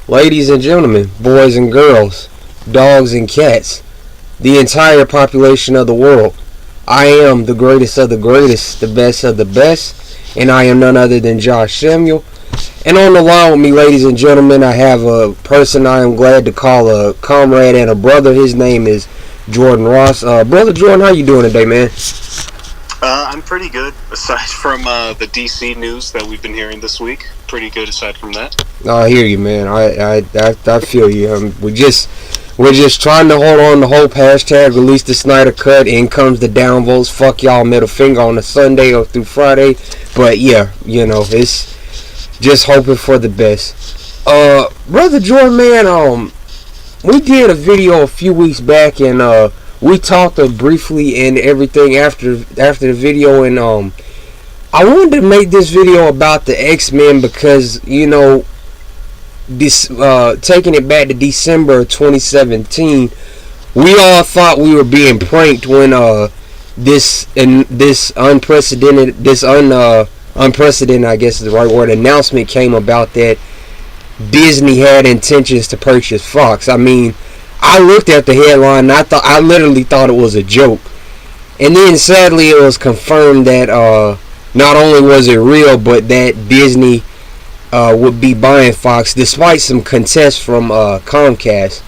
Ladies and gentlemen, boys and girls, dogs and cats, the entire population of the world, I am the greatest of the greatest, the best of the best, and I am none other than Josh Samuel. And on the line with me, ladies and gentlemen, I have a person I am glad to call a comrade and a brother. His name is Jordan Ross. Brother Jordan, how you doing today, man? I'm pretty good, aside from the DC news that we've been hearing this week. Pretty good aside from that. I hear you, man. I feel you. We're just trying to hold on to hope. Hashtag release the Snyder Cut. In comes the downvotes. Fuck y'all, middle finger on a Sunday or through Friday. But yeah, it's just hoping for the best. Brother Jordan, man, we did a video a few weeks back, and we talked briefly and everything after the video, and I wanted to make this video about the X-Men because, this taking it back to December of 2017, we all thought we were being pranked when this unprecedented, I guess is the right word, announcement came about that Disney had intentions to purchase Fox. I mean, I looked at the headline and I literally thought it was a joke. And then sadly it was confirmed that not only was it real, but that Disney would be buying Fox despite some contest from Comcast.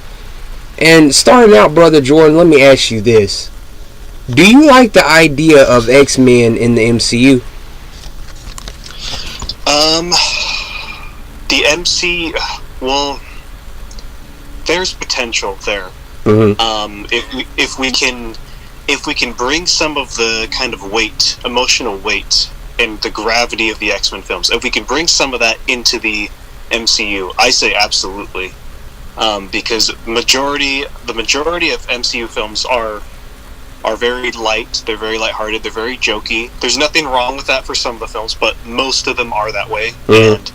And starting out, Brother Jordan, let me ask you this. Do you like the idea of X-Men in the MCU? The MC, well, there's potential there. Mm-hmm. If we can bring some of the kind of weight, emotional weight, and the gravity of the X-Men films, if we can bring some of that into the MCU, I say absolutely. Because the majority of MCU films are very light, they're very lighthearted, they're very jokey. There's nothing wrong with that for some of the films, but most of them are that way. Mm-hmm. And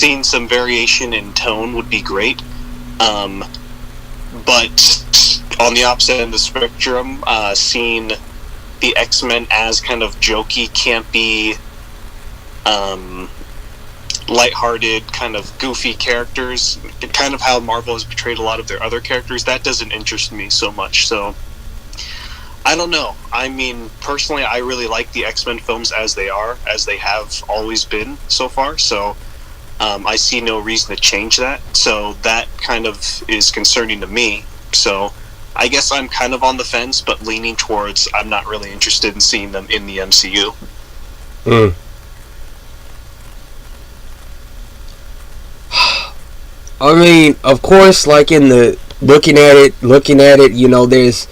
seeing some variation in tone would be great. But on the opposite end of the spectrum, seeing the X-Men as kind of jokey, campy, lighthearted, kind of goofy characters, kind of how Marvel has portrayed a lot of their other characters, that doesn't interest me so much. So I don't know. I mean, personally, I really like the X-Men films as they are, as they have always been so far. So I see no reason to change that. So that kind of is concerning to me. So I guess I'm kind of on the fence, but leaning towards I'm not really interested in seeing them in the MCU. I mean, of course, like in the looking at it, there's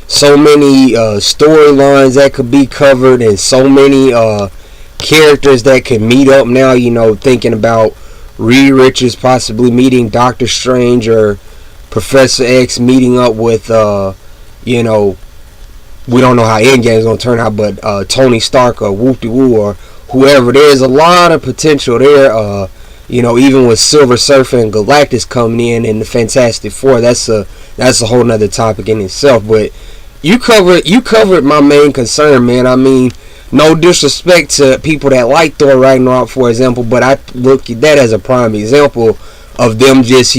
so many storylines that could be covered and so many characters that could meet up now, thinking about Reed Richards possibly meeting Doctor Strange or Professor X meeting up with, we don't know how Endgame is going to turn out, but Tony Stark or Whoop-de-Woo or whoever. There's a lot of potential there, even with Silver Surfer and Galactus coming in the Fantastic Four. That's a whole nother topic in itself, but you covered my main concern, man. I mean, no disrespect to people that like Thor Ragnarok, for example, but I look at that as a prime example of them just,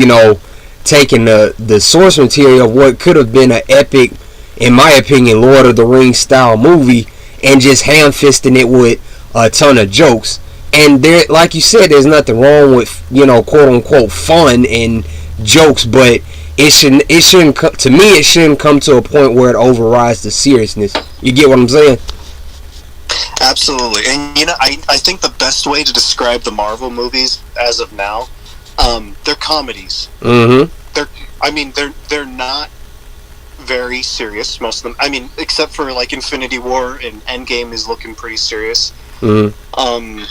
taking the source material of what could have been an epic, in my opinion, Lord of the Rings style movie and just ham-fisting it with a ton of jokes. And there, like you said, there's nothing wrong with, quote unquote fun and jokes, but it shouldn't it shouldn't come to a point where it overrides the seriousness. You get what I'm saying? Absolutely. And I think the best way to describe the Marvel movies as of now, they're comedies. Mm-hmm. They're not very serious, most of them. I mean, except for like Infinity War and Endgame is looking pretty serious. Mm-hmm. And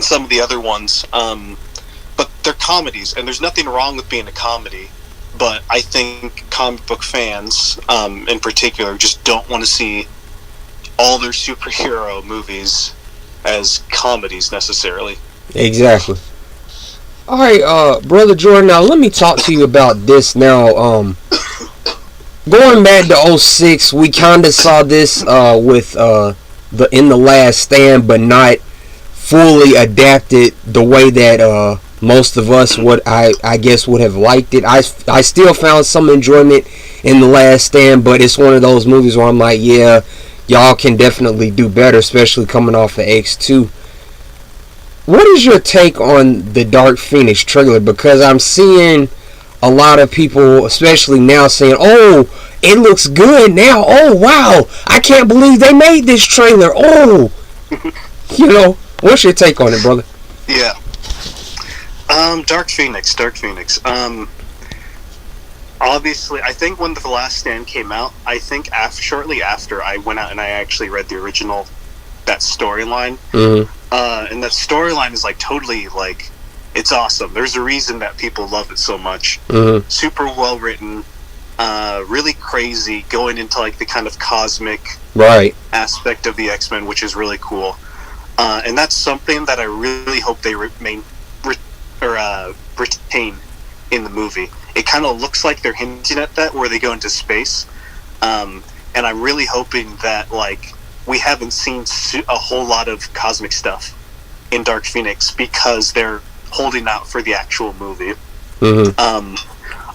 some of the other ones. But they're comedies, and there's nothing wrong with being a comedy. But I think comic book fans, in particular, just don't want to see all their superhero movies as comedies necessarily. Exactly. Alright, Brother Jordan, now let me talk to you about this now. Going back to 2006, we kinda saw this with the In the Last Stand, but not fully adapted the way that most of us would, I guess, would have liked it. I still found some enjoyment in The Last Stand, but it's one of those movies where I'm like, yeah, y'all can definitely do better, especially coming off of X2. What is your take on the Dark Phoenix trailer? Because I'm seeing a lot of people, especially now, saying, oh, it looks good now. Oh, wow. I can't believe they made this trailer. Oh. What's your take on it, brother? Yeah. Dark Phoenix. Obviously, I think when The Last Stand came out, I think shortly after, I went out and I actually read the original, that storyline. Mm-hmm. And that storyline is like totally like, it's awesome. There's a reason that people love it so much. Mm-hmm. Super well written, really crazy, going into like the kind of cosmic aspect of the X-Men, which is really cool. And that's something that I really hope they retain in the movie. It kind of looks like they're hinting at that, where they go into space. And I'm really hoping that, like, we haven't seen a whole lot of cosmic stuff in Dark Phoenix because they're holding out for the actual movie. Mm-hmm.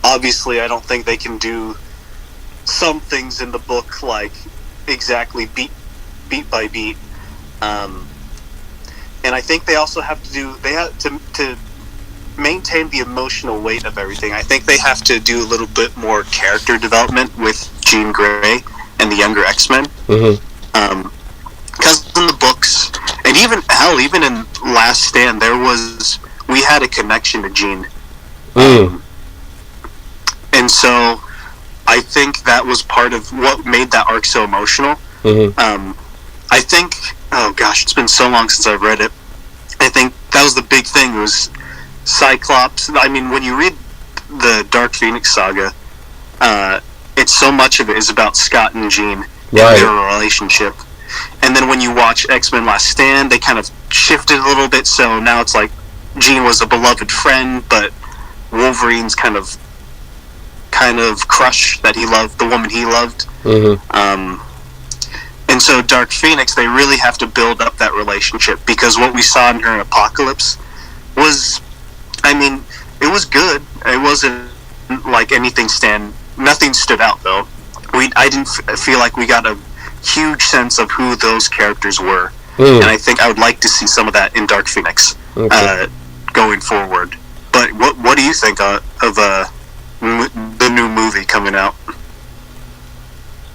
Obviously, I don't think they can do some things in the book, like, exactly beat by beat. And I think they also have to maintain the emotional weight of everything. I think they have to do a little bit more character development with Jean Grey and the younger X-Men. Mm-hmm. Because in the books, and even in Last Stand, we had a connection to Jean. And so I think that was part of what made that arc so emotional. Mm-hmm. I think, oh gosh, it's been so long since I've read it. I think that was the big thing, was Cyclops. I mean, when you read the Dark Phoenix saga, it's so much of it is about Scott and Jean and their relationship. And then when you watch X-Men Last Stand, they kind of shifted a little bit, so now it's like Jean was a beloved friend, but Wolverine's kind of crush that he loved, the woman he loved. Mm-hmm. And so Dark Phoenix, they really have to build up that relationship, because what we saw in her in Apocalypse was, I mean, it was good. It wasn't like nothing stood out, though. I didn't feel like we got a huge sense of who those characters were. And I think I would like to see some of that in Dark Phoenix going forward. But what do you think of the new movie coming out?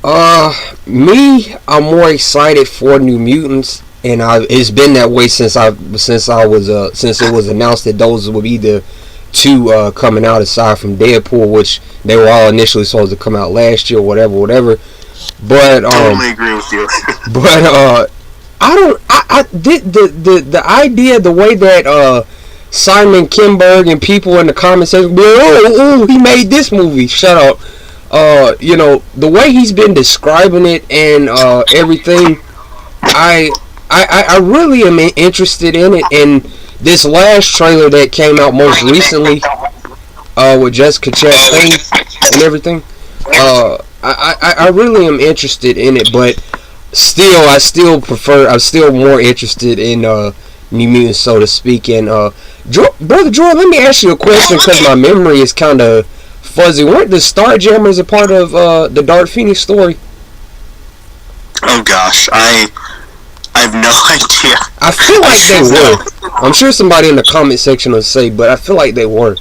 I'm more excited for New Mutants, and it's been that way since it was announced that those would be the two coming out, aside from Deadpool, which they were all initially supposed to come out last year, whatever. But totally agree with you. But the idea, the way that Simon Kinberg and people in the comments say, oh, he made this movie. Shut up. The way he's been describing it and everything, I really am interested in it. And this last trailer that came out most recently, with Jessica Chastain and everything, I really am interested in it. But I'm still more interested in New Mutants, so to speak. And Brother Jordan, let me ask you a question, because my memory is kind of fuzzy. Weren't the Starjammers a part of the Dark Phoenix story? Oh gosh, I have no idea. I feel like they were. I'm sure somebody in the comment section will say, but I feel like they were.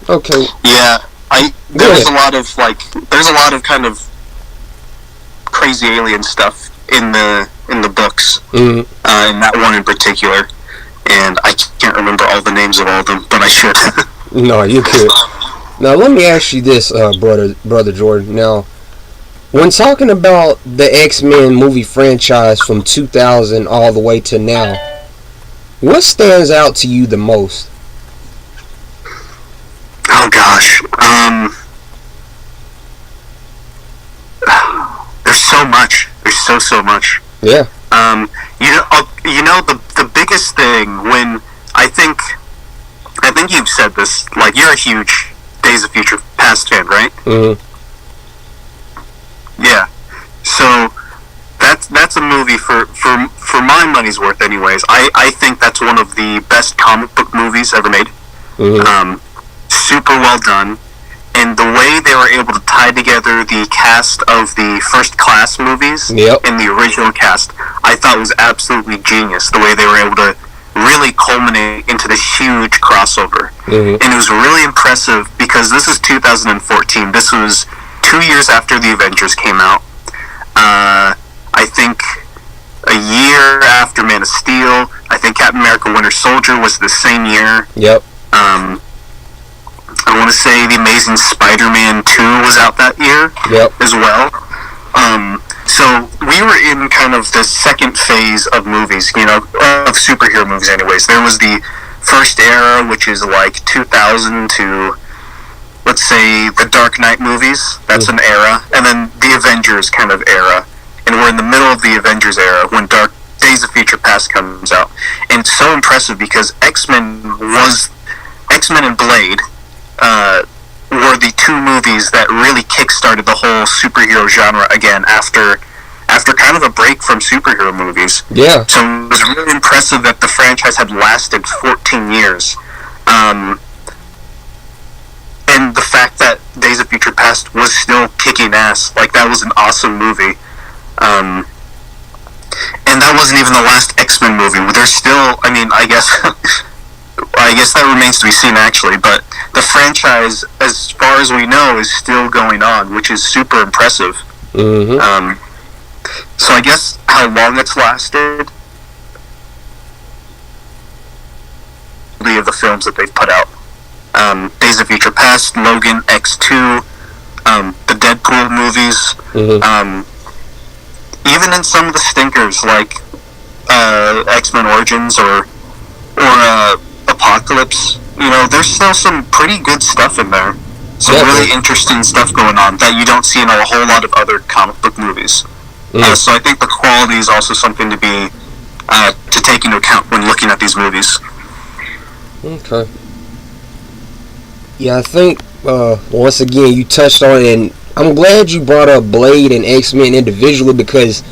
Okay. Yeah, there's a lot of kind of crazy alien stuff in the books. In that one in particular, and I can't remember all the names of all of them, but I should. No, you could. Now let me ask you this, brother Jordan. Now, when talking about the X-Men movie franchise from 2000 all the way to now, what stands out to you the most? Oh gosh, there's so much. There's so much. Yeah. The biggest thing, when I think you've said this, like, you're a huge Days of Future Past fan, right? Mm-hmm. Yeah. So that's a movie for for my money's worth, anyways, I think that's one of the best comic book movies ever made. Mm-hmm. Super well done. And the way they were able to tie together the cast of the First Class movies Yep. and the original cast, I thought was absolutely genius. The way they were able to really culminate into this huge crossover. Mm-hmm. And it was really impressive because this is 2014. This was 2 years after the Avengers came out. I think a year after Man of Steel. I think Captain America Winter Soldier was the same year. Yep. I want to say The Amazing Spider-Man 2 was out that year as well. So we were in kind of the second phase of movies, of superhero movies anyways. There was the first era, which is like 2000 to, let's say, the Dark Knight movies. That's an era. And then the Avengers kind of era. And we're in the middle of the Avengers era when Days of Future Past comes out. And it's so impressive because X-Men and Blade were the two movies that really kickstarted the whole superhero genre again after kind of a break from superhero movies. Yeah. So it was really impressive that the franchise had lasted 14 years. And the fact that Days of Future Past was still kicking ass, like that was an awesome movie. And that wasn't even the last X-Men movie. There's still, I guess that remains to be seen actually, but the franchise, as far as we know, is still going on, which is super impressive. Mm-hmm. So I guess how long it's lasted, of the films that they've put out. Days of Future Past, Logan, X2, the Deadpool movies, even in some of the stinkers like X-Men Origins or Apocalypse, there's still some pretty good stuff in there. Some really interesting stuff going on that you don't see in a whole lot of other comic book movies. So I think the quality is also something to be to take into account when looking at these movies. Okay. Yeah, I think once again you touched on it, and I'm glad you brought up Blade and X-Men individually, because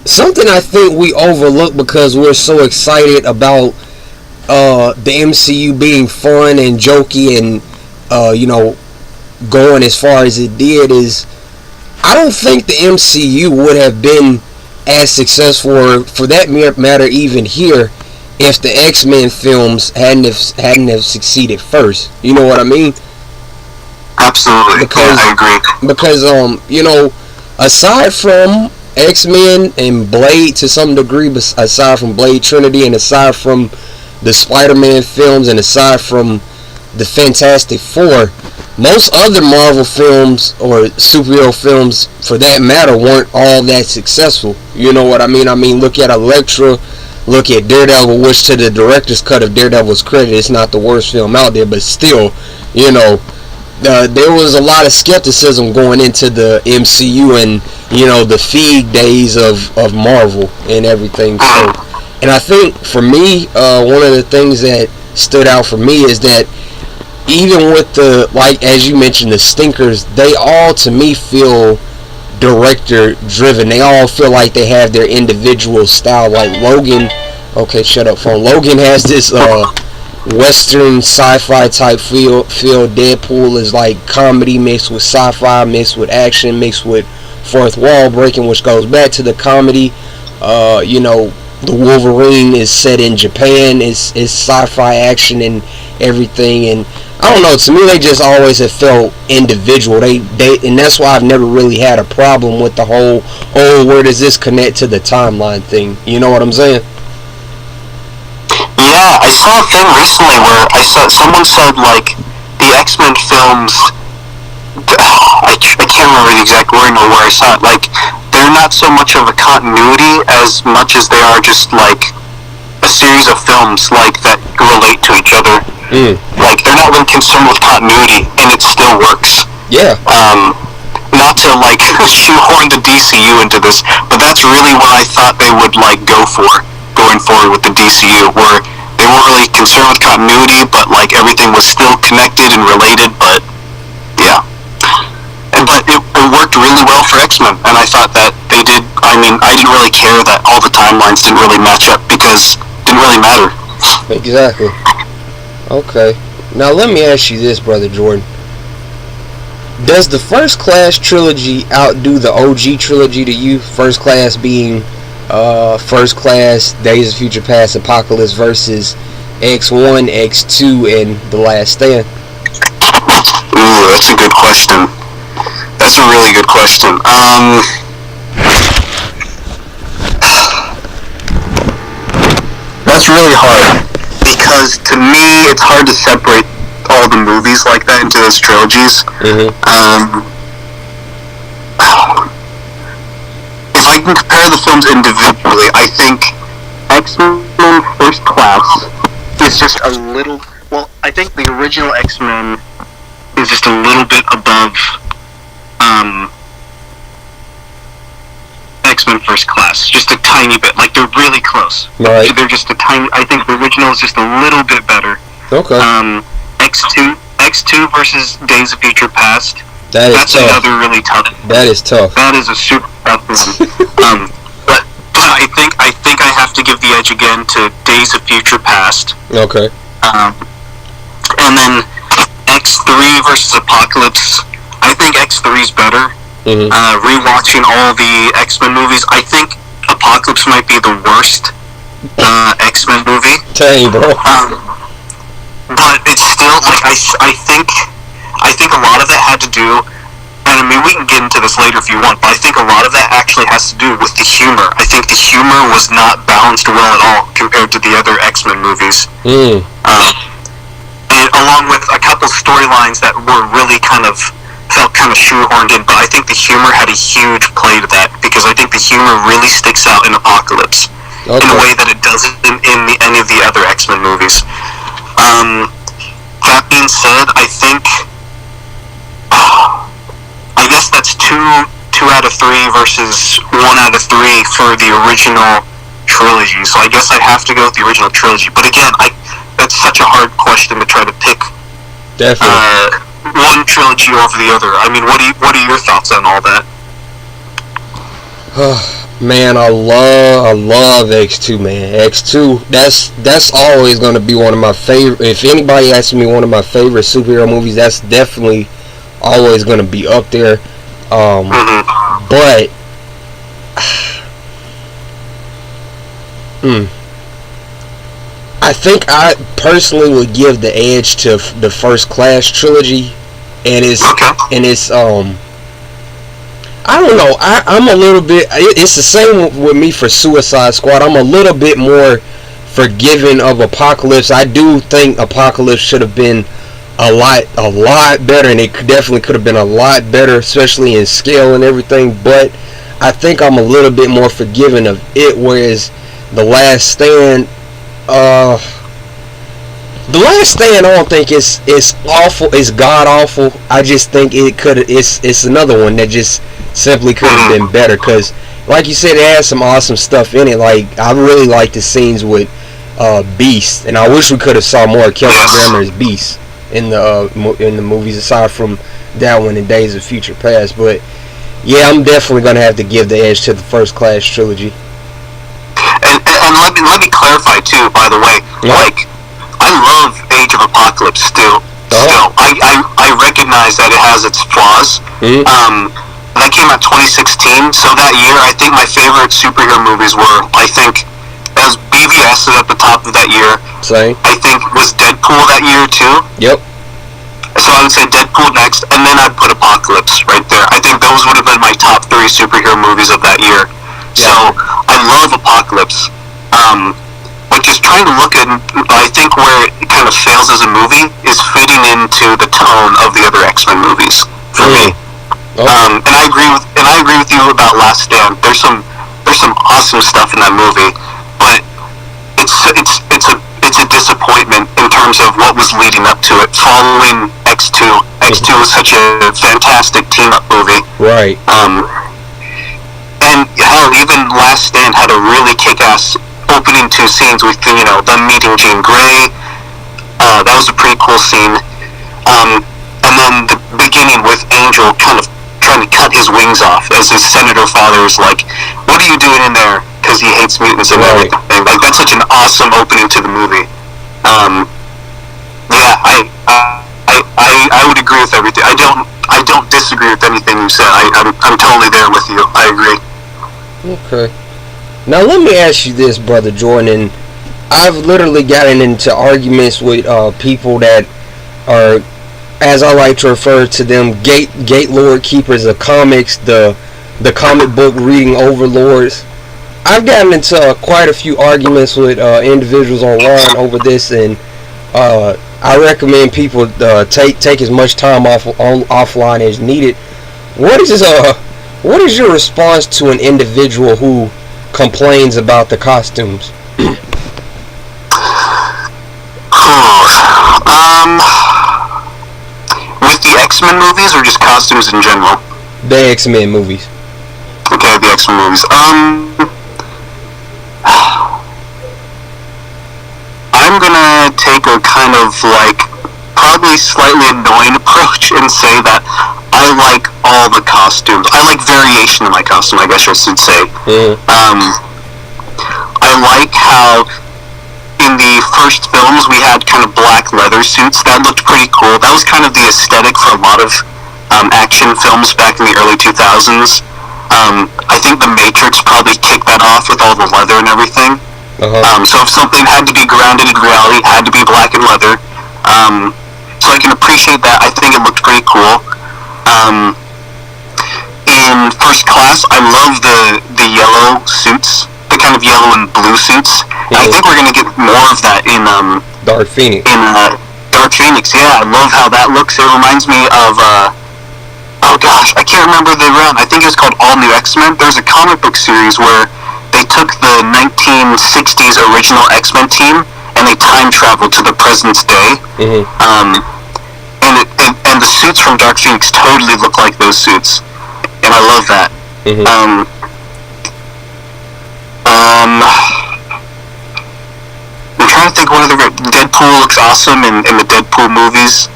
something I think we overlook because we're so excited about the MCU being fun and jokey and going as far as it did is, I don't think the MCU would have been as successful, or for that matter even here, if the X-Men films hadn't have succeeded first. You know what I mean? Absolutely. I agree. Because aside from X-Men and Blade to some degree, aside from Blade Trinity and aside from the Spider-Man films and aside from the Fantastic Four, most other Marvel films or superhero films for that matter weren't all that successful. You know what I mean? Look at Elektra, look at Daredevil, which to the director's cut of Daredevil's credit, it's not the worst film out there, but still, there was a lot of skepticism going into the MCU and, the feed days of Marvel and everything. So, and I think for me, one of the things that stood out for me is that even with the, like as you mentioned, the stinkers, they all to me feel director driven. They all feel like they have their individual style. Like Logan, okay, shut up phone. Logan has this Western sci-fi type feel. Deadpool is like comedy mixed with sci-fi, mixed with action, mixed with fourth wall breaking, which goes back to the comedy. The Wolverine is set in Japan. It's sci-fi action and everything, and I don't know. To me, they just always have felt individual. They and that's why I've never really had a problem with the whole where does this connect to the timeline thing. You know what I'm saying? Yeah, I saw a thing recently where someone said like the X-Men films. I can't remember the exact wording or where I saw it. Like they're not so much of a continuity as much as they are just like a series of films like that relate to each other. Like they're not really concerned with continuity, and it still works. Yeah. Not to like shoehorn the DCU into this, but that's really what I thought they would like go for going forward with the DCU, where they weren't really concerned with continuity, but like everything was still connected and related. But yeah, but it worked really well for X-Men, and I thought that they did. I I mean, I didn't really care that all the timelines didn't really match up because it didn't really matter. Exactly. Okay. Now let me ask you this, Brother Jordan. Does the First Class trilogy outdo the OG trilogy to you? First Class being First Class, Days of Future Past, Apocalypse versus X1, X2, and The Last Stand? Ooh, that's a good question. That's a really good question. That's really hard because to me it's hard to separate all the movies like that into those trilogies. Mm-hmm. If I can compare the films individually, I think X-Men First Class is just a little. Well, I think the original X-Men is just a little bit above X-Men First Class, just a tiny bit. Like they're really close. Right. They're just a tiny. I think the original is just a little bit better. Okay. X2 versus Days of Future Past. That's tough. Another really tough. That is tough. That is a super tough one. But I think I have to give the edge again to Days of Future Past. Okay. And then X3 versus Apocalypse. I think X3 is better. Mm-hmm. Rewatching all the X-Men movies, I think Apocalypse might be the worst X-Men movie. Dang, bro. But it's still like I think a lot of that had to do, and I mean we can get into this later if you want, but I think a lot of that actually has to do with the humor. I think the humor was not balanced well at all compared to the other X-Men movies. Mm. And along with a couple storylines that were really felt kind of shoehorned in, but I think the humor had a huge play to that because I think the humor really sticks out in Apocalypse in a way that it doesn't in any of the other X-Men movies. That being said, I think I guess that's two out of three versus 1 out of 3 for the original trilogy. So I guess I'd have to go with the original trilogy. But again, that's such a hard question to try to pick. Definitely. One trilogy over the other. I mean, what are your thoughts on all that? Man, I love X2, man. X2, that's always gonna be one of my favorite. If anybody asks me one of my favorite superhero movies, that's definitely always gonna be up there. But I think I personally would give the edge to the First Class trilogy, and it's I don't know. I'm a little bit. It's the same with me for Suicide Squad. I'm a little bit more forgiving of Apocalypse. I do think Apocalypse should have been a lot better, and it definitely could have been a lot better, especially in scale and everything. But I think I'm a little bit more forgiving of it, whereas The Last Stand, I don't think it's awful. It's god awful. I just think it's another one that just simply could have been better. Cause like you said, it has some awesome stuff in it. Like I really like the scenes with Beast, and I wish we could have saw more of Kelsey Grammer as Beast in the movies aside from that one in Days of Future Past. But yeah, I'm definitely gonna have to give the edge to the First Class trilogy. And let me clarify too. By the way, like I love Age of Apocalypse still. I recognize that it has its flaws. That came out 2016, so that year I think my favorite superhero movies were, I think, as BVS is at the top of that year. Same. I think was Deadpool that year too. Yep. So I would say Deadpool next, and then I'd put Apocalypse right there. I think those would have been my top 3 superhero movies of that year. Yeah. So I love Apocalypse. But just trying to look at, I think where it kind of fails as a movie is fitting into the tone of the other X-Men movies for me. Okay. And I agree with you about Last Stand. There's some awesome stuff in that movie, but it's a disappointment in terms of what was leading up to it. Following X2 was such a fantastic team up movie. Right. And hell, even Last Stand had a really kick-ass opening 2 scenes with them meeting Jean Grey. That was a pretty cool scene. And then the beginning with Angel kind of trying to cut his wings off as his senator father is like, "What are you doing in there?" Because he hates mutants and everything. Like, that's such an awesome opening to the movie. Yeah, I would agree with everything. I don't disagree with anything you said. I'm totally there with you. I agree. Okay. Now let me ask you this, Brother Jordan. I've literally gotten into arguments with people that are, as I like to refer to them, gate lord keepers of comics, the comic book reading overlords. I've gotten into quite a few arguments with individuals online over this, and I recommend people take as much time offline as needed. What is your response to an individual who complains about the costumes? With the X-Men movies or just costumes in general? The X-Men movies. Okay, the X-Men movies. I'm gonna take a kind of like probably slightly annoying approach and say that I like all the costumes. I like variation in my costume, I guess I should say. I like how in the first films we had kind of black leather suits. That looked pretty cool. That was kind of the aesthetic for a lot of action films back in the early 2000s. I think The Matrix probably kicked that off with all the leather and everything. So if something had to be grounded in reality, it had to be black and leather. So I can appreciate that. I think it looked pretty cool. In First Class, I love the yellow suits, the kind of yellow and blue suits. And I think we're gonna get more of that in Dark Phoenix. Dark Phoenix, yeah, I love how that looks. It reminds me of oh gosh, I can't remember the run. I think it was called All New X-Men. There's a comic book series where they took the 1960s original X-Men team and they time traveled to the present day. And the suits from Dark Phoenix totally look like those suits, and I love that. I'm trying to think what other. Deadpool looks awesome in the Deadpool movies.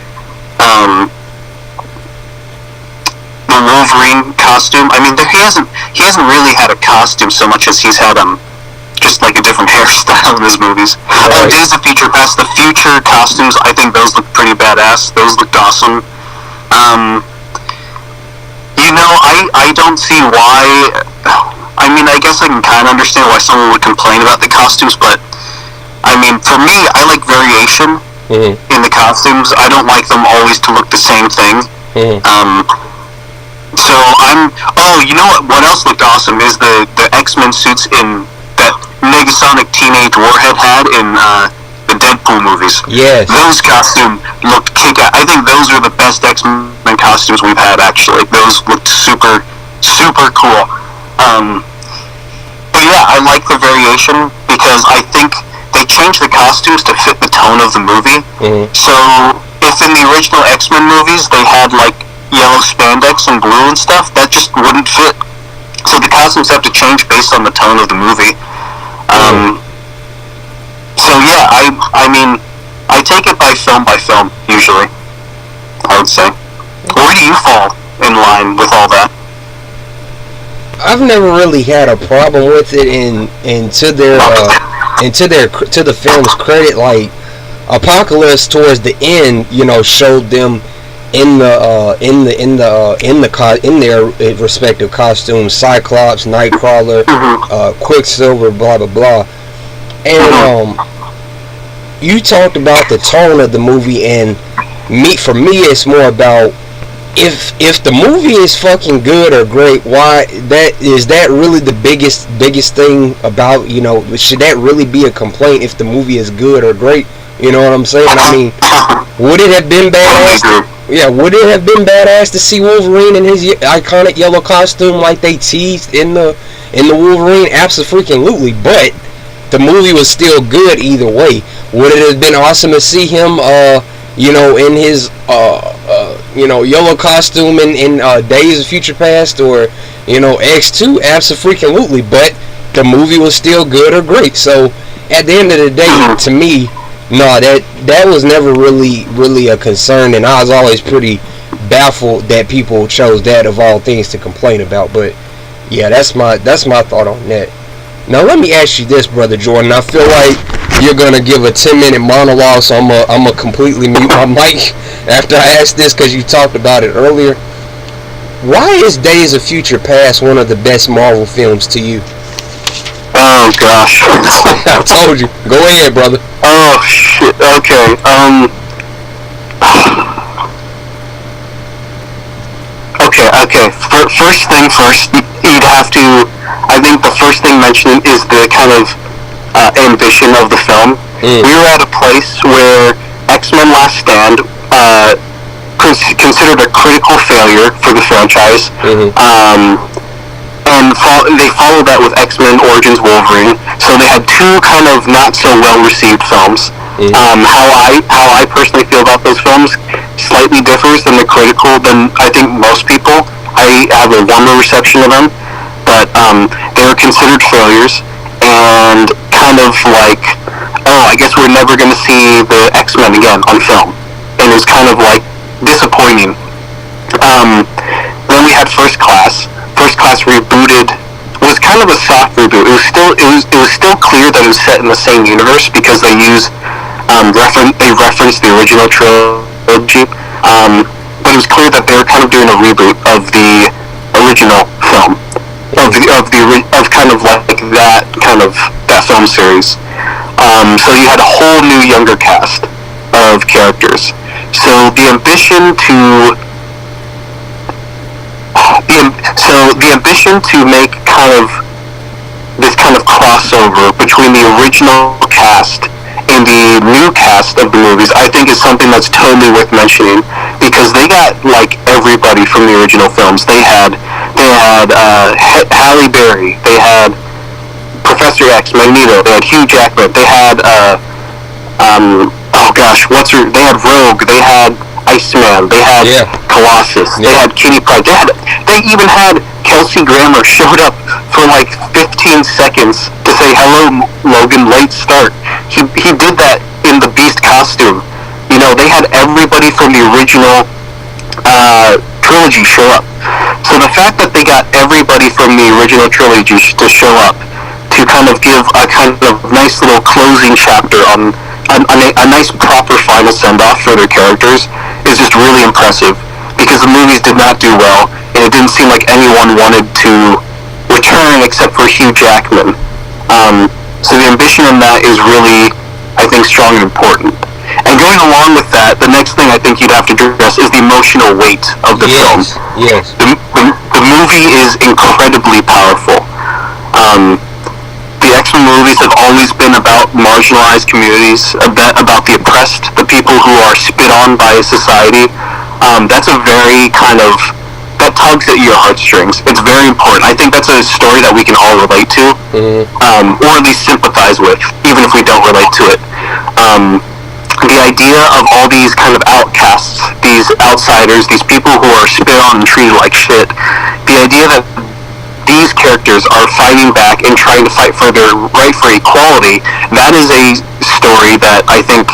The Wolverine costume. I mean, he hasn't really had a costume so much as he's had just like a different hairstyle in his movies. Days of Future Past, the future costumes, I think those look pretty badass. Those looked awesome. I don't see why. I mean, I guess I can kind of understand why someone would complain about the costumes, but I mean, for me, I like variation in the costumes. I don't like them always to look the same thing. So you know what else looked awesome is the X-Men suits in that Negasonic Teenage Warhead had in the Deadpool movies. Yes. Those costumes looked kick-ass. I think those are the best X-Men costumes we've had, actually. Those looked super, super cool. But yeah, I like the variation because I think they changed the costumes to fit the tone of the movie. So if in the original X-Men movies they had like yellow spandex and blue and stuff, that just wouldn't fit. So the costumes have to change based on the tone of the movie. So yeah, I mean, I take it by film usually, I would say. Where do you fall in line with all that? I've never really had a problem with it, and to the film's credit, like Apocalypse towards the end, showed them in their respective costumes, Cyclops, Nightcrawler, Quicksilver, blah blah blah. And you talked about the tone of the movie, and for me it's more about if the movie is fucking good or great, why is that really the biggest thing about, should that really be a complaint if the movie is good or great? You know what I'm saying? I mean, would it have been badass? Would it have been badass to see Wolverine in his iconic yellow costume like they teased in the Wolverine? Absolutely, but the movie was still good either way. Would it have been awesome to see him, in his yellow costume in Days of Future Past or X2? Absolutely, but the movie was still good or great. So at the end of the day, to me, no, that was never really a concern, and I was always pretty baffled that people chose that of all things to complain about. But yeah, that's my thought on that. Now let me ask you this, Brother Jordan. I feel like you're gonna give a 10-minute monologue, so I'm gonna completely mute my mic after I ask this because you talked about it earlier. Why is Days of Future Past one of the best Marvel films to you? Oh gosh. I told you. Go ahead, brother. Oh shit. Okay. Okay. First thing first, you'd have to. I think the first thing mentioned is the kind of ambition of the film. We were at a place where X-Men Last Stand considered a critical failure for the franchise. And they followed that with X-Men Origins Wolverine. So they had two kind of not so well received films. How I personally feel about those films slightly differs than the critical than I think most people. I have a warmer reception of them, but they were considered failures and kind of like, oh, I guess we're never going to see the X-Men again on film, and it was kind of like disappointing. Then we had First Class. First Class rebooted. Was kind of a soft reboot. It was still clear that it was set in the same universe because they referenced the original trilogy. But it was clear that they were kind of doing a reboot of the original film, of kind of like that film series. So you had a whole new younger cast of characters. So the ambition to make this kind of crossover between the original cast and the new cast of the movies, I think is something that's totally worth mentioning, because they got like everybody from the original films. They had Halle Berry, they had Professor X, Magneto, they had Hugh Jackman, they had they had Rogue, they had Iceman, they had Colossus, they had Kitty Pryde, they even had Kelsey Grammer showed up for like 15 seconds to say, hello Logan, late start. He did that in the Beast costume. You know, they had everybody from the original trilogy show up. So the fact that they got everybody from the original trilogy to show up to kind of give a kind of nice little closing chapter on a nice proper final send-off for their characters is just really impressive, because the movies did not do well, and it didn't seem like anyone wanted to return except for Hugh Jackman. So the ambition in that is really, I think, strong and important. And going along with that, the next thing I think you'd have to address is the emotional weight of the film. Yes. The movie is incredibly powerful. The X-Men movies have always been about marginalized communities, about the oppressed, the people who are spit on by society. That's a very kind of, that tugs at your heartstrings. It's very important. I think that's a story that we can all relate to, or at least sympathize with, even if we don't relate to it. The idea of all these kind of outcasts, these outsiders, these people who are spit on and treated like shit, the idea that these characters are fighting back and trying to fight for their right for equality, that is a story that I think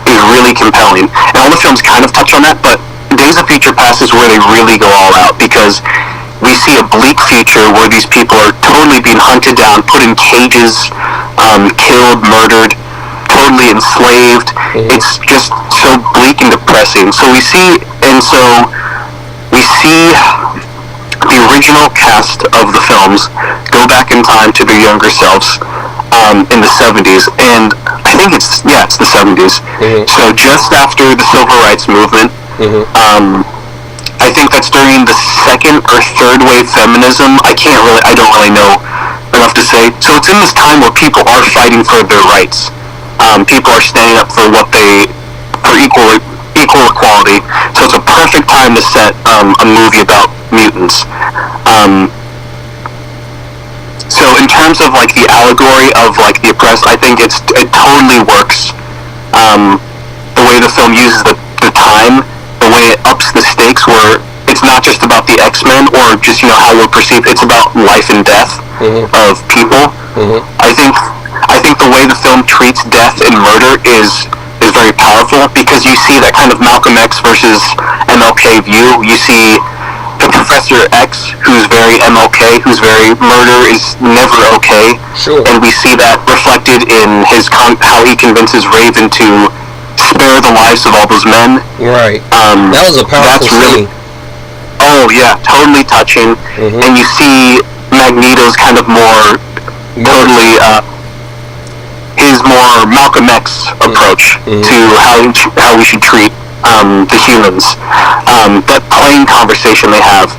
is really compelling. And all the films kind of touch on that, but Days of Future Past is where they really go all out, because we see a bleak future where these people are totally being hunted down, put in cages, killed, murdered, totally enslaved. It's just so bleak and depressing. So we see the original cast of the films go back in time to their younger selves in the 70s, and I think it's the 70s. So just after the Civil Rights Movement. I think that's during the second or third wave feminism. I don't really know enough to say. So it's in this time where people are fighting for their rights. People are standing up for equal equality. So it's a perfect time to set a movie about mutants. So in terms of like the allegory of like the oppressed, I think it totally works. The way the film uses the time, the way it ups the stakes, where it's not just about the X-Men or just how we're perceived. It's about life and death of people. I think the way the film treats death and murder is very powerful, because you see that kind of Malcolm X versus MLK view. You see the Professor X, who's very MLK, who's very murder is never okay. Sure. And we see that reflected in his how he convinces Raven to spare the lives of all those men. Right. That was a powerful scene. Oh yeah, totally touching. Mm-hmm. And you see Magneto's kind of more totally his more Malcolm X approach to how we should treat the humans. That plain conversation they have.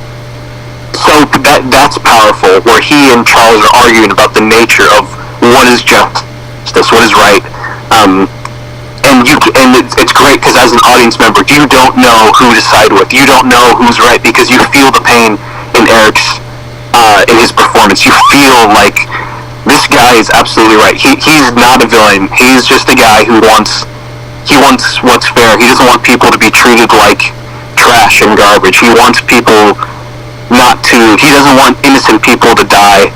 So that's powerful, where he and Charles are arguing about the nature of what is justice, what is right. And it's great because as an audience member, you don't know who to side with. You don't know who's right because you feel the pain in Eric's in his performance. You feel like this guy is absolutely right. He's not a villain. He's just a guy who wants what's fair. He doesn't want people to be treated like trash and garbage. He wants people he doesn't want innocent people to die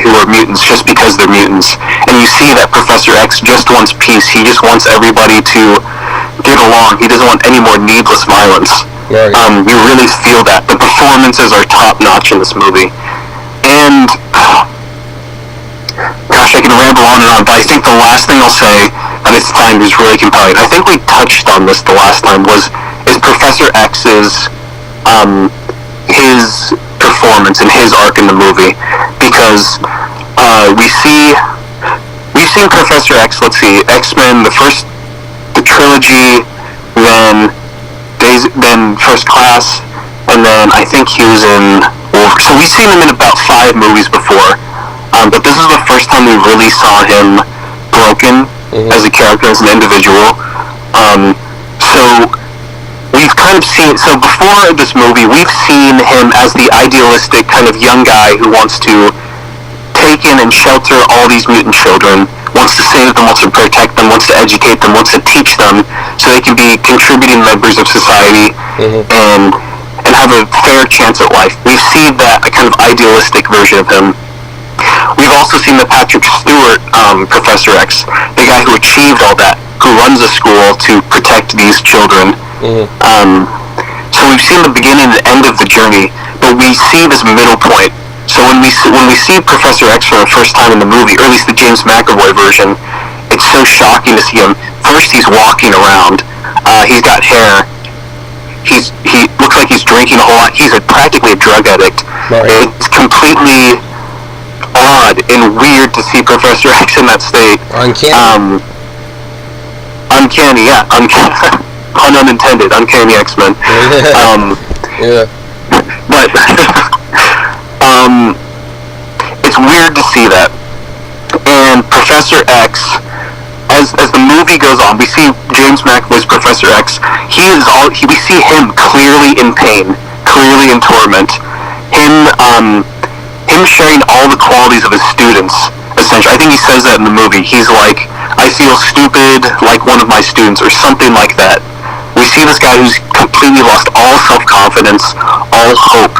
who are mutants just because they're mutants. And you see that Professor X just wants peace. He just wants everybody to get along. He doesn't want any more needless violence. Right. You really feel that. The performances are top notch in this movie. And gosh, I can ramble on and on, but I think the last thing I'll say at this time is really compelling. I think we touched on this the last time is Professor X's his performance and his arc in the movie, because we've seen Professor X. Let's see, X-Men, the trilogy, then First Class, and then I think he was in Wolverine. So we've seen him in about 5 movies before, but this is the first time we really saw him broken as a character, as an individual. So we've kind of seen, so before this movie, we've seen him as the idealistic kind of young guy who wants to take in and shelter all these mutant children, wants to save them, wants to protect them, wants to educate them, wants to teach them so they can be contributing members of society and have a fair chance at life. We've seen that a kind of idealistic version of him. We've also seen the Patrick Stewart Professor X, the guy who achieved all that, who runs a school to protect these children. So we've seen the beginning and the end of the journey, but we see this middle point. So when we see Professor X for the first time in the movie, or at least the James McAvoy version, it's so shocking to see him. First, he's walking around. He's got hair. He looks like he's drinking a whole lot. He's practically a drug addict. Right. It's completely odd and weird to see Professor X in that state. Uncanny. Uncanny, yeah. Pun unintended. Uncanny X-Men. Yeah. But it's weird to see that. And Professor X, as the movie goes on, we see James McAvoy's Professor X. We see him clearly in pain, clearly in torment. Him sharing all the qualities of his students. Essentially, I think he says that in the movie. He's like, I feel stupid like one of my students, or something like that. We see this guy who's completely lost all self-confidence, all hope,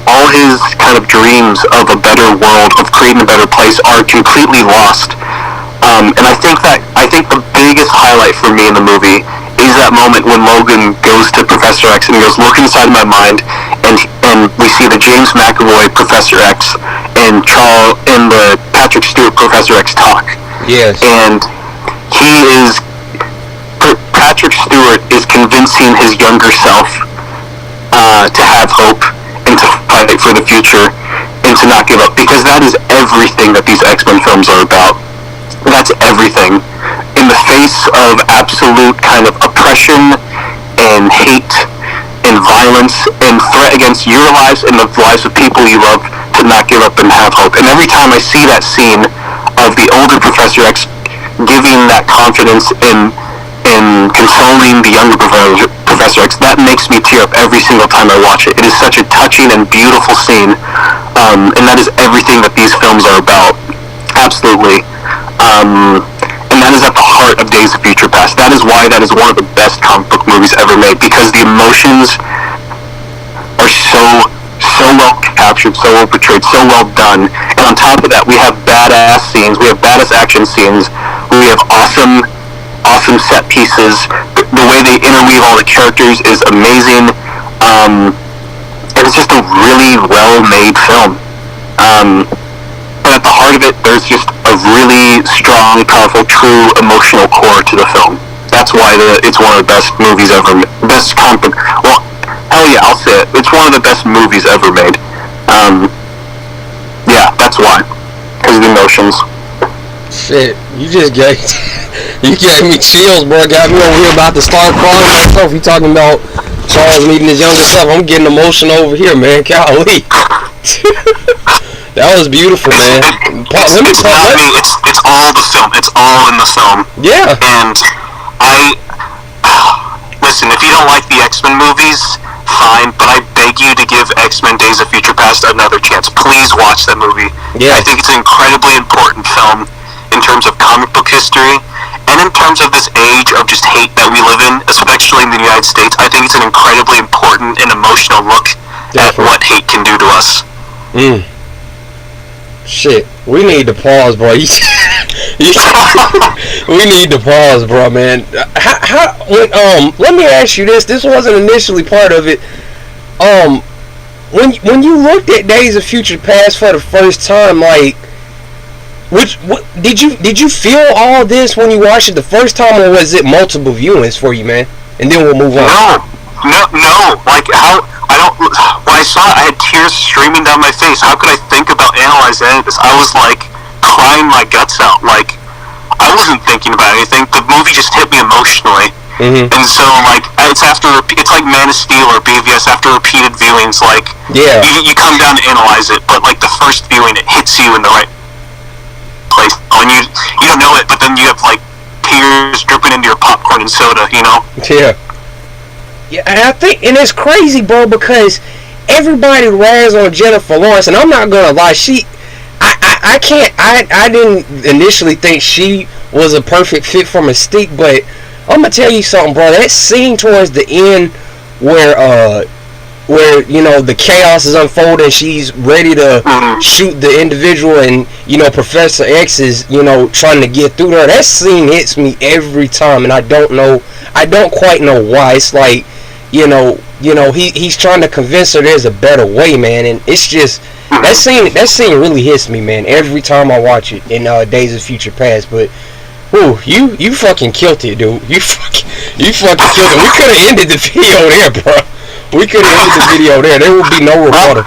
all his kind of dreams of a better world, of creating a better place, are completely lost. And I think the biggest highlight for me in the movie is that moment when Logan goes to Professor X and he goes, "Look inside my mind," and we see the James McAvoy Professor X and the Patrick Stewart Professor X talk. Yes. And Patrick Stewart is convincing his younger self to have hope and to fight for the future and to not give up, because that is everything that these X-Men films are about. That's everything. In the face of absolute kind of oppression and hate and violence and threat against your lives and the lives of people you love, to not give up and have hope. And every time I see that scene of the older Professor X giving that confidence in consoling the younger Professor X, that makes me tear up every single time I watch it. It is such a touching and beautiful scene, and that is everything that these films are about. Absolutely. And that is at the heart of Days of Future Past. That is why that is one of the best comic book movies ever made, because the emotions are so well captured, so well portrayed, so well done. And on top of that, we have badass scenes, we have badass action scenes, we have awesome awesome set pieces. The way they interweave all the characters is amazing. And it's just a really well-made film. But at the heart of it, there's just a really strong, powerful, true emotional core to the film. That's why it's one of the best movies ever. Best comic. Well, hell yeah, I'll say it. It's one of the best movies ever made. Yeah, that's why. Because of the emotions. Shit, you just gave me chills, bro. Got me over here about to start crying myself. You talking about Charles meeting his younger self? I'm getting emotional over here, man. Golly. That was beautiful, man. It's not me. It's all the film. It's all in the film. Yeah. And listen, if you don't like the X-Men movies, fine, but I beg you to give X-Men Days of Future Past another chance. Please watch that movie. Yeah. I think it's an incredibly important film in terms of comic book history and in terms of this age of just hate that we live in, especially in the United States. I think it's an incredibly important and emotional look at what hate can do to us. Shit, we need to pause, bro. We need to pause, bro, man. Let me ask you this. This wasn't initially part of it. When you looked at Days of Future Past for the first time, like, what did you feel all this when you watched it the first time, or was it multiple viewings for you, man? And then we'll move on. No. Like, how I don't. When I saw it, I had tears streaming down my face. How could I think about analyzing any of this? I was like crying my guts out. Like, I wasn't thinking about anything. The movie just hit me emotionally. Mm-hmm. And so, like, it's like Man of Steel or BVS after repeated viewings. Like, yeah, you come down to analyze it, but like the first viewing, it hits you in the right place. And you don't know it, but then you have like tears dripping into your popcorn and soda. You know? Yeah. Yeah, and I think, and it's crazy, bro, because everybody rags on Jennifer Lawrence, and I'm not gonna lie, I didn't initially think she was a perfect fit for Mystique, but I'm gonna tell you something, bro. That scene towards the end where you know the chaos is unfolding, she's ready to shoot the individual, and you know Professor X is trying to get through to her. That scene hits me every time, and I don't quite know why. It's like he's trying to convince her there's a better way, man, and it's just that scene really hits me, man, every time I watch it in Days of Future Past. But you fucking killed it, dude. You fucking killed it. We could have ended the video there, bro. We could have ended the video there. There would be no rebuttal.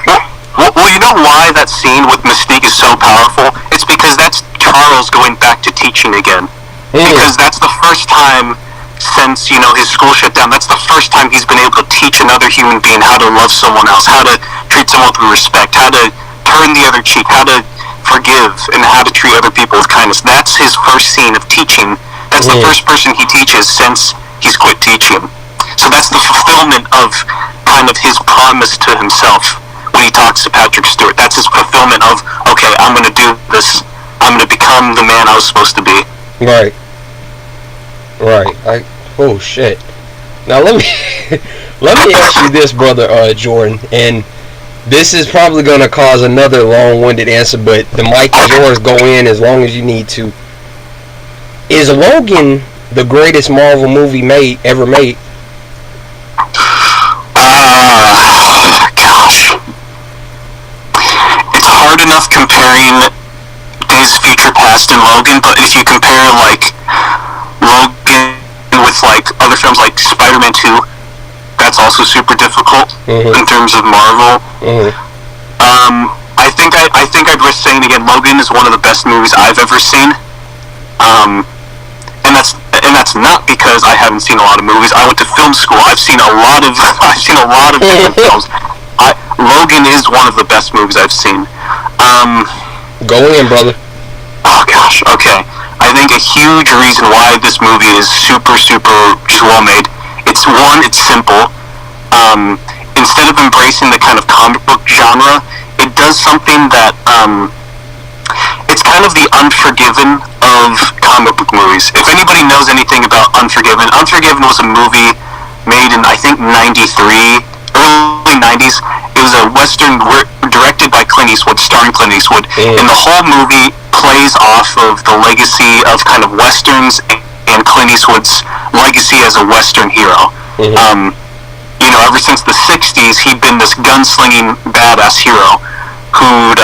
Well, you know why that scene with Mystique is so powerful? It's because that's Charles going back to teaching again. Because that's the first time since his school shut down. That's the first time he's been able to teach another human being how to love someone else, how to treat someone with respect, how to turn the other cheek, how to forgive, and how to treat other people with kindness. That's his first scene of teaching. That's the first person he teaches since he's quit teaching. So that's the fulfillment of kind of his promise to himself when he talks to Patrick Stewart. That's his fulfillment of, okay, I'm going to do this. I'm going to become the man I was supposed to be. Right. Oh shit. Now let me ask you this, brother Jordan, and this is probably gonna cause another long-winded answer, but the mic is yours. Go in as long as you need to. Is Logan the greatest Marvel movie ever made? Gosh, it's hard enough comparing Days of Future Past and Logan, but if you compare like Logan with like other films like Spider-Man 2, that's also super difficult in terms of Marvel. I think I'd risk saying again, Logan is one of the best movies I've ever seen. And that's not because I haven't seen a lot of movies. I went to film school. I've seen a lot of different films. Logan is one of the best movies I've seen. Go in, brother. Oh gosh, okay. I think a huge reason why this movie is super just well made. It's simple. Instead of embracing the kind of comic book genre, it does something that it's kind of the Unforgiven of comic book movies. If anybody knows anything about Unforgiven was a movie made in I think '93, early '90s. It was a Western directed by Clint Eastwood, starring Clint Eastwood, and the whole movie plays off of the legacy of kind of Westerns and Clint Eastwood's legacy as a Western hero. Mm-hmm. You know, ever since the 60s, he'd been this gunslinging badass hero who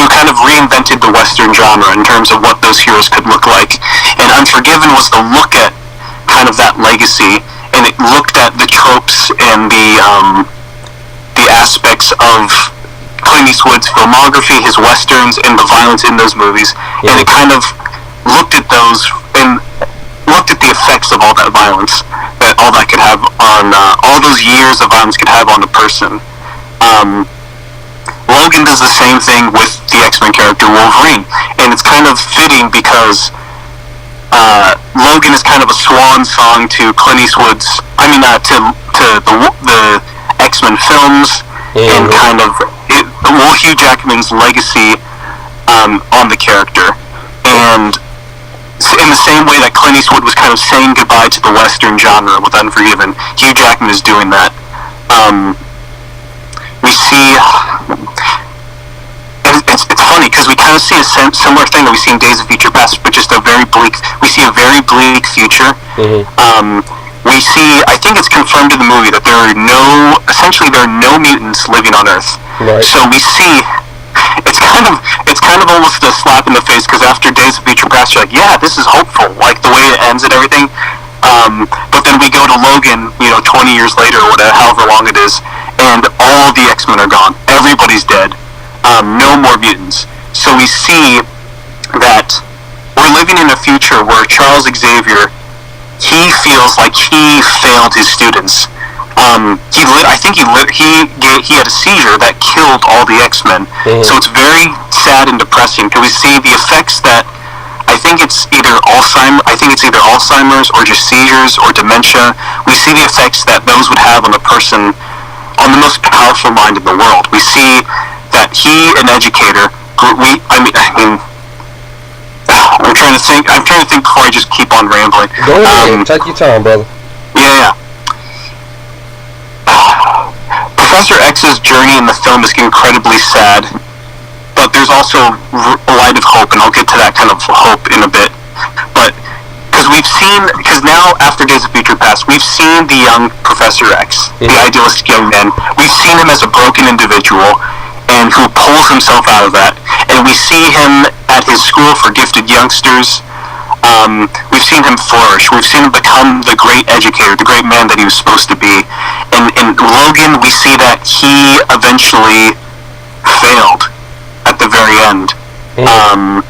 kind of reinvented the Western genre in terms of what those heroes could look like. And Unforgiven was to look at kind of that legacy, and it looked at the tropes and the aspects of Clint Eastwood's filmography, his westerns, and the violence in those movies. Mm-hmm. And it kind of looked at those and looked at the effects of all that violence, that all that could have on all those years of violence could have on a person. Logan does the same thing with the X-Men character Wolverine, and it's kind of fitting because Logan is kind of a swan song to Clint Eastwood's, to the X-Men films, mm-hmm. and kind of Hugh Jackman's legacy on the character. And in the same way that Clint Eastwood was kind of saying goodbye to the Western genre with Unforgiven, Hugh Jackman is doing that. We see, it's funny because we kind of see a similar thing that we see in Days of Future Past, but just we see a very bleak future. Mm-hmm. We see, I think it's confirmed in the movie that there are no mutants living on Earth. Right. So we see, it's kind of almost a slap in the face, because after Days of Future Past, you're like, yeah, this is hopeful, like the way it ends and everything. But then we go to Logan, 20 years later, or whatever, however long it is, and all the X-Men are gone. Everybody's dead. No more mutants. So we see that we're living in a future where Charles Xavier, he feels like he failed his students. I think he had a seizure that killed all the X-Men. Mm-hmm. So it's very sad and depressing, because we see the effects that I think it's either Alzheimer's or just seizures or dementia. We see the effects that those would have on a person, on the most powerful mind in the world. We see that he, an educator, I'm trying to think before I just keep on rambling. Go ahead, take your time, brother. Yeah. Professor X's journey in the film is incredibly sad, but there's also a light of hope, and I'll get to that kind of hope in a bit. But because now after Days of Future Past, we've seen the young Professor X, mm-hmm. the idealistic young man. We've seen him as a broken individual, and who pulls himself out of that. And we see him at his school for gifted youngsters. We've seen him flourish. We've seen him become the great educator, the great man that he was supposed to be. And in Logan, we see that he eventually failed at the very end. Mm-hmm.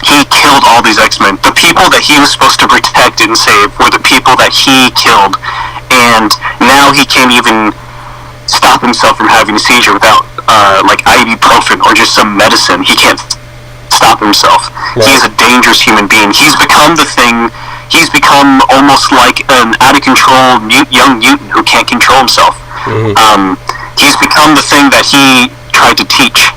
He killed all these X-Men. The people that he was supposed to protect and save were the people that he killed. And now he can't even stop himself from having a seizure without ibuprofen or just some medicine. He can't stop himself. Right. He's a dangerous human being. He's become almost like an out of control young mutant who can't control himself. Mm-hmm. He's become the thing that he tried to teach.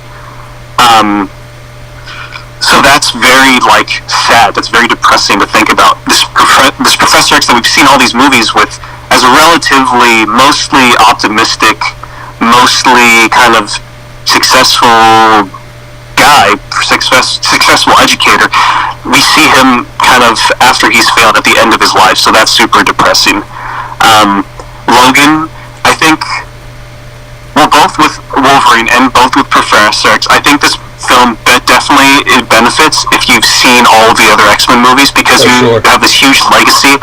So that's very sad. That's very depressing to think about. This Professor X that we've seen all these movies with, as a relatively mostly optimistic, mostly kind of successful guy, successful educator, we see him kind of after he's failed at the end of his life. So that's super depressing. Logan, I think, both with Wolverine and both with Professor X, I think this film definitely it benefits if you've seen all of the other X-Men movies, because you have this huge legacy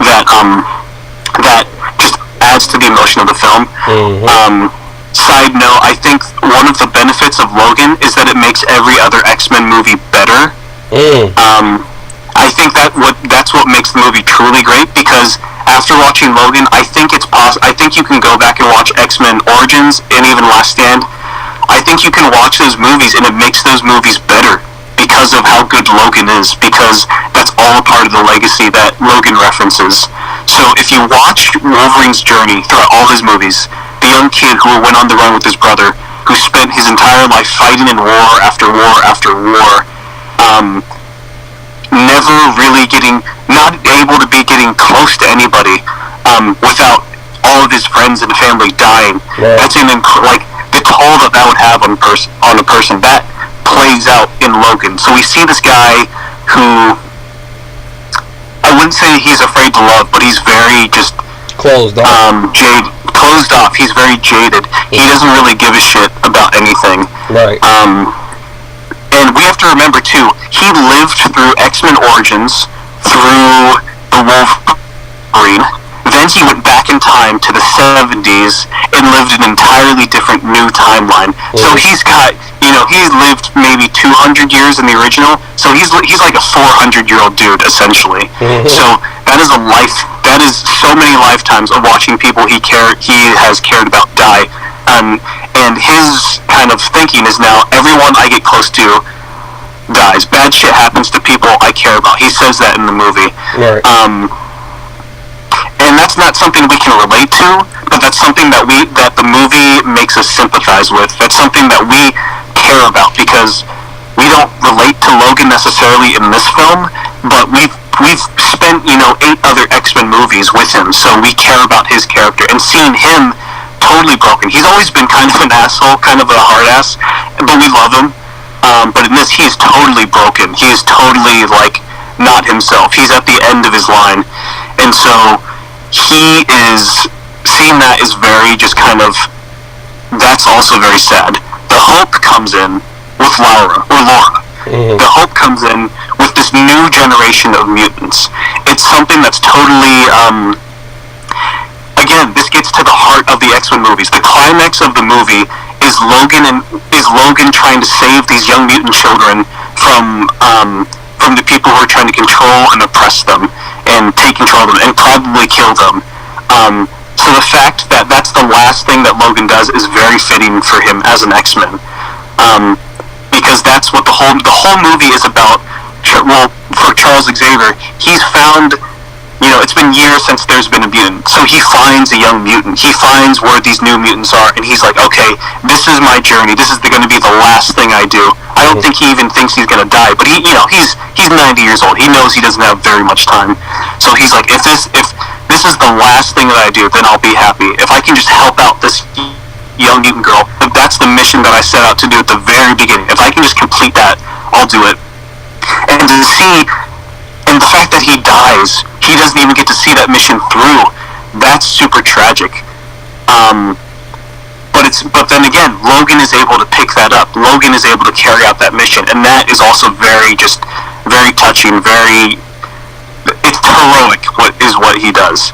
that just adds to the emotion of the film. Mm-hmm. Side note, I think one of the benefits of Logan is that it makes every other X-Men movie better. I think that's what makes the movie truly great, because after watching Logan, I think I think you can go back and watch X-Men Origins and even Last Stand. I think you can watch those movies and it makes those movies better because of how good Logan is, because that's all a part of the legacy that Logan references. So if you watch Wolverine's journey throughout all his movies, the young kid who went on the run with his brother, who spent his entire life fighting in war after war after war, never really not able to be getting close to anybody, without all of his friends and family dying. Yeah. That's the toll that would have on a person, that plays out in Logan. So we see this guy who wouldn't say he's afraid to love, but he's very just closed off. Closed off. He's very jaded. He doesn't really give a shit about anything. Right. And we have to remember too, he lived through X-Men Origins, through the Wolverine. Then he went back in time to the 70s and lived an entirely different new timeline. Mm-hmm. So he's got, he's lived maybe 200 years in the original. So he's like a 400-year-old dude essentially. Mm-hmm. So that is so many lifetimes of watching people he has cared about die. And his kind of thinking is now everyone I get close to dies. Bad shit happens to people I care about. He says that in the movie. Right. And that's not something we can relate to, but that's something that the movie makes us sympathize with. That's something that we care about because we don't relate to Logan necessarily in this film, but we've spent 8 other X-Men movies with him, so we care about his character and seeing him totally broken. He's always been kind of an asshole, kind of a hard ass, but we love him. But in this, he is totally broken. He is totally not himself. He's at the end of his line, and so he is seeing that is very just kind of, that's also very sad. The hope comes in with Laura. Mm-hmm. The hope comes in with this new generation of mutants. It's something that's totally, again, this gets to the heart of the X-Men movies. The climax of the movie is Logan trying to save these young mutant children from the people who are trying to control and oppress them and take control of them and probably kill them. So the fact that that's the last thing that Logan does is very fitting for him as an X-Men, because that's what the whole movie is about. Well, for Charles Xavier, he's found, it's been years since there's been a mutant, so he finds a young mutant. He finds where these new mutants are, and he's like, okay, this is my journey. This is going to be the last thing I do. I don't think he even thinks he's going to die, but he's 90 years old. He knows he doesn't have very much time, so he's like, if this is the last thing that I do, then I'll be happy. If I can just help out this young mutant girl, if that's the mission that I set out to do at the very beginning, if I can just complete that, I'll do it. And to see, and the fact that he dies, he doesn't even get to see that mission through. That's super tragic. But then again, Logan is able to pick that up. Logan is able to carry out that mission, and that is also very touching. It's heroic. What he does.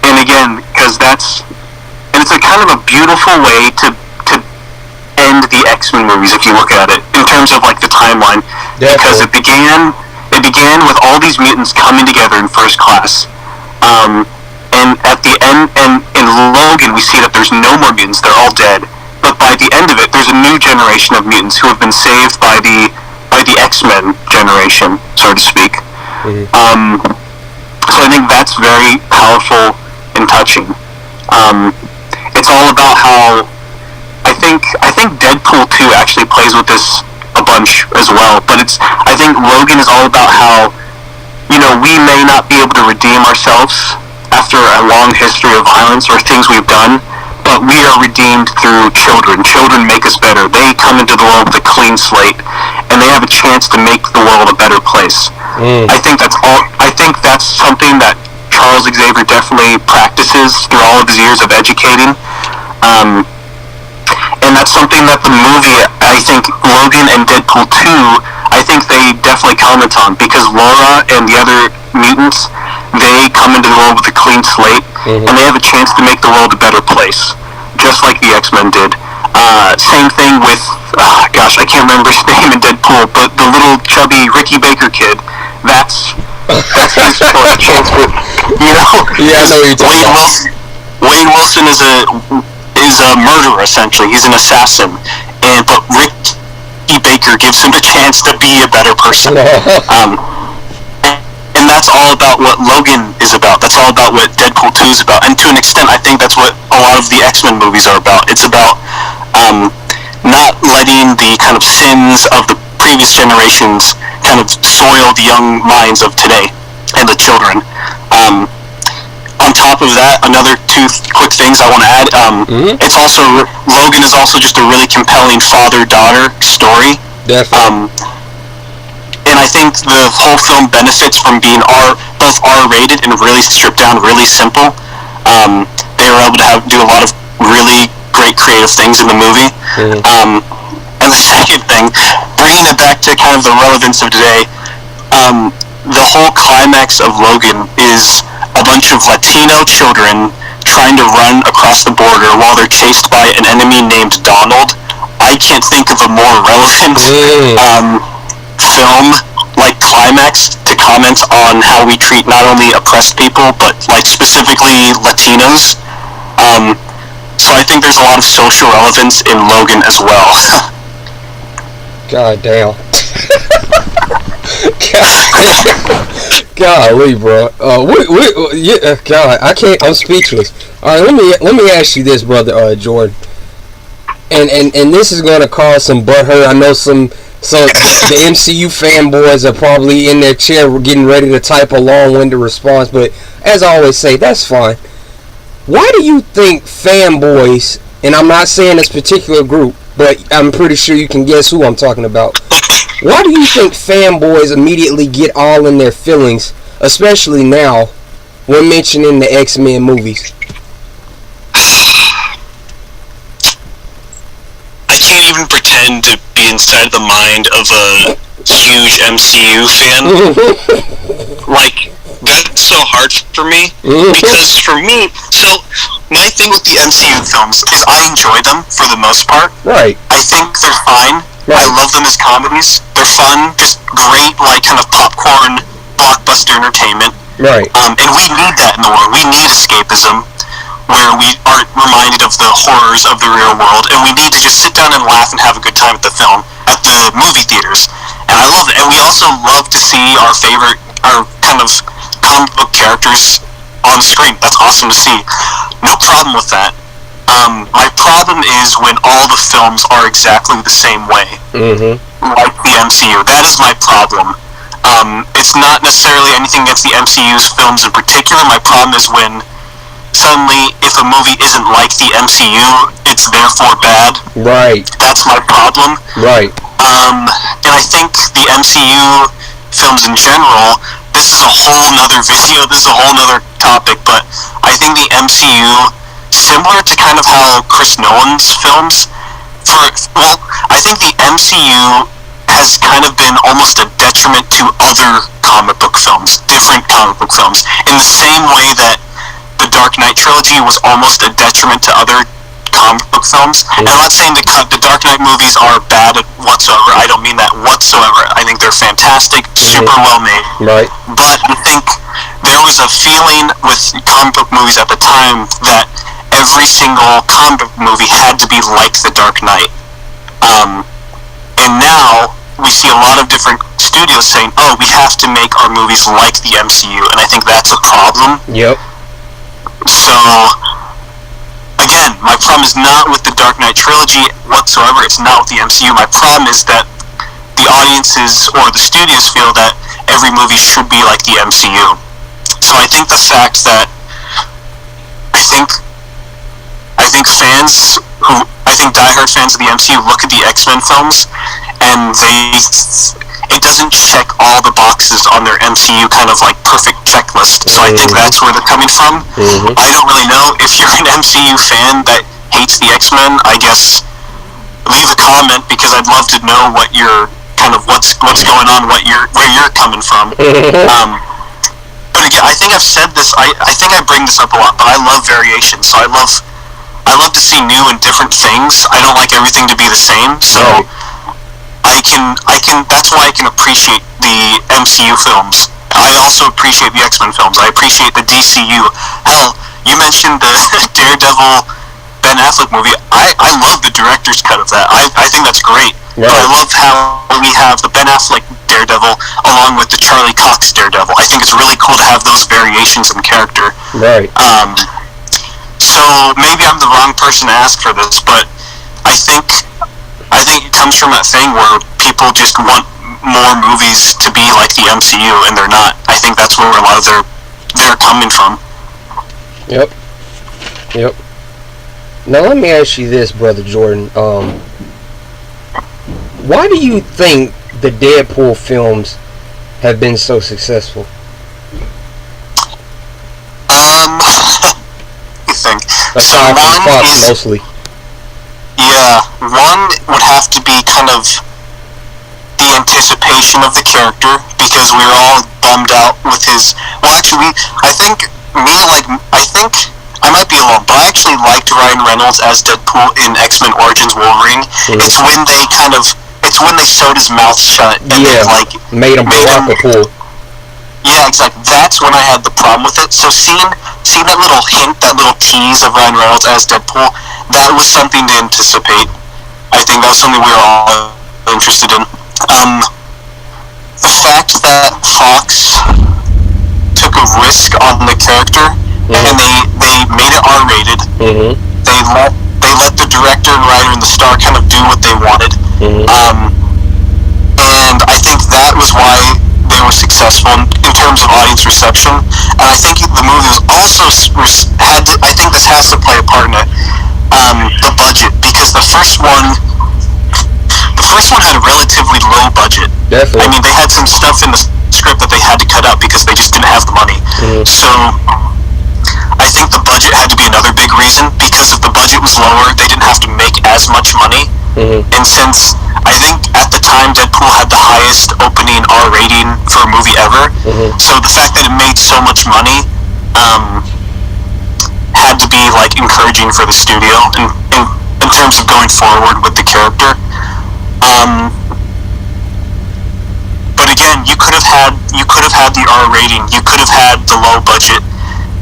And again, because it's a kind of a beautiful way to end the X-Men movies if you look at it in terms of the timeline. Yeah, because it began with all these mutants coming together in first class, and at the end, and in Logan we see that there's no more mutants, they're all dead, but by the end of it there's a new generation of mutants who have been saved by the X-Men generation, so to speak. Mm-hmm. So I think that's very powerful and touching. It's all about how I think Deadpool 2 actually plays with this a bunch as well, but I think Logan is all about how, we may not be able to redeem ourselves after a long history of violence or things we've done, but we are redeemed through children. Children make us better. They come into the world with a clean slate, and they have a chance to make the world a better place. I think that's something that Charles Xavier definitely practices through all of his years of educating. And that's something that the movie, I think Logan and Deadpool 2, I think they definitely comment on, because Laura and the other mutants, they come into the world with a clean slate, mm-hmm. and they have a chance to make the world a better place, just like the X-Men did. Same thing with, I can't remember his name in Deadpool, but the little chubby Ricky Baker kid, that's his chance for, Yeah, I know what you're talking about. Wade Wilson is a murderer, essentially. He's an assassin, but Ricky Baker gives him the chance to be a better person. And that's all about what Logan is about. That's all about what Deadpool 2 is about. And to an extent, I think that's what a lot of the X-Men movies are about. It's about not letting the kind of sins of the previous generations kind of soil the young minds of today and the children. On top of that, another two quick things I want to add. It's also, Logan is also just a really compelling father-daughter story. Definitely. And I I think the whole film benefits from being both R-rated and really stripped down, really simple. They were able to do a lot of really great creative things in the movie. And the second thing, bringing it back to kind of the relevance of today, the whole climax of Logan is a bunch of Latino children trying to run across the border while they're chased by an enemy named Donald. I can't think of a more relevant film like climax to comment on how we treat not only oppressed people but like specifically Latinos. So I think there's a lot of social relevance in Logan as well. God damn. Golly, bro. Yeah, God, I can't. I'm speechless. All right, let me ask you this, brother Jordan. And this is gonna cause some butthurt. I know some the MCU fanboys are probably in their chair getting ready to type a long-winded response. But as I always say, that's fine. Why do you think fanboys, and I'm not saying this particular group, but I'm pretty sure you can guess who I'm talking about. Why do you think fanboys immediately get all in their feelings, especially now, when mentioning the X-Men movies? I can't even pretend to be inside the mind of a huge MCU fan. Like, that's so hard for me, because for me, so my thing with the MCU films is I enjoy them for the most part. Right. I think they're fine. Right. I love them as comedies. They're fun, just great, like, kind of popcorn, blockbuster entertainment. Right. And we need that in the world. We need escapism, where we aren't reminded of the horrors of the real world, and we need to just sit down and laugh and have a good time at the movie theaters. And I love it. And we also love to see our kind of comic book characters on the screen. That's awesome to see. No problem with that. My problem is when all the films are exactly the same way, like the MCU. That is my problem. It's not necessarily anything against the MCU's films in particular. My problem is when suddenly, if a movie isn't like the MCU, it's therefore bad. Right. That's my problem. Right. And I think the MCU films in general, this is a whole nother video, this is a whole nother topic, but I think the MCU, similar to kind of how Chris Nolan's films, I think the MCU has kind of been almost a detriment to other comic book films, different comic book films, in the same way that the Dark Knight trilogy was almost a detriment to other comic book films. And I'm not saying the Dark Knight movies are bad whatsoever. I don't mean that whatsoever. I think they're fantastic, super well made. Right. But I think there was a feeling with comic book movies at the time that every single comic book movie had to be like the Dark Knight. And now we see a lot of different studios saying, "Oh, we have to make our movies like the MCU," and I think that's a problem. Yep. So, again, my problem is not with the Dark Knight trilogy whatsoever. It's not with the MCU. My problem is that the audiences or the studios feel that every movie should be like the MCU. So I think the fact that I think diehard fans of the MCU look at the X-Men films and it doesn't check all the boxes on their MCU kind of like perfect checklist. So I think that's where they're coming from. I don't really know if you're an MCU fan that hates the X-Men. I guess leave a comment, because I'd love to know what your kind of what's going on, where you're coming from. But again, I think I've said this. I think I bring this up a lot, but I love variation. So I love to see new and different things. I don't like everything to be the same. So I can. That's why I can appreciate the MCU films. I also appreciate the X-Men films. I appreciate the DCU. Hell, you mentioned the Daredevil Ben Affleck movie. I love the director's cut of that. I think that's great. Right. But I love how we have the Ben Affleck Daredevil along with the Charlie Cox Daredevil. I think it's really cool to have those variations in character. Right. So maybe I'm the wrong person to ask for this, but I think it comes from that thing where people just want more movies to be like the MCU, and they're not. I think that's where a lot of they're coming from. Yep. Now let me ask you this, Brother Jordan. Why do you think the Deadpool films have been so successful? You think? Aside from Fox, mostly. Yeah, one would have to be kind of the anticipation of the character, because we were all bummed out with his. Well, actually, I think I might be alone, but I actually liked Ryan Reynolds as Deadpool in X-Men Origins Wolverine. Mm-hmm. It's when they sewed his mouth shut and made him block a pool. Yeah, exactly. That's when I had the problem with it. So seeing that little hint, that little tease of Ryan Reynolds as Deadpool, that was something to anticipate. I think that was something we were all interested in. The fact that Fox took a risk on the character, and they made it R-rated. Mm-hmm. They let the director and writer and the star kind of do what they wanted. Mm-hmm. And I think that was why they were successful in terms of audience reception. And I think the movie was also I think this has to play a part in it. The budget, because the first one had a relatively low budget. Definitely. I mean, they had some stuff in the script that they had to cut out because they just didn't have the money. Mm-hmm. So I think the budget had to be another big reason, because if the budget was lower, they didn't have to make as much money. Mm-hmm. And since I think at the time Deadpool had the highest opening R rating for a movie ever, mm-hmm. so the fact that it made so much money had to be like encouraging for the studio in terms of going forward with the character. But again, you could have had the R rating, you could have had the low budget,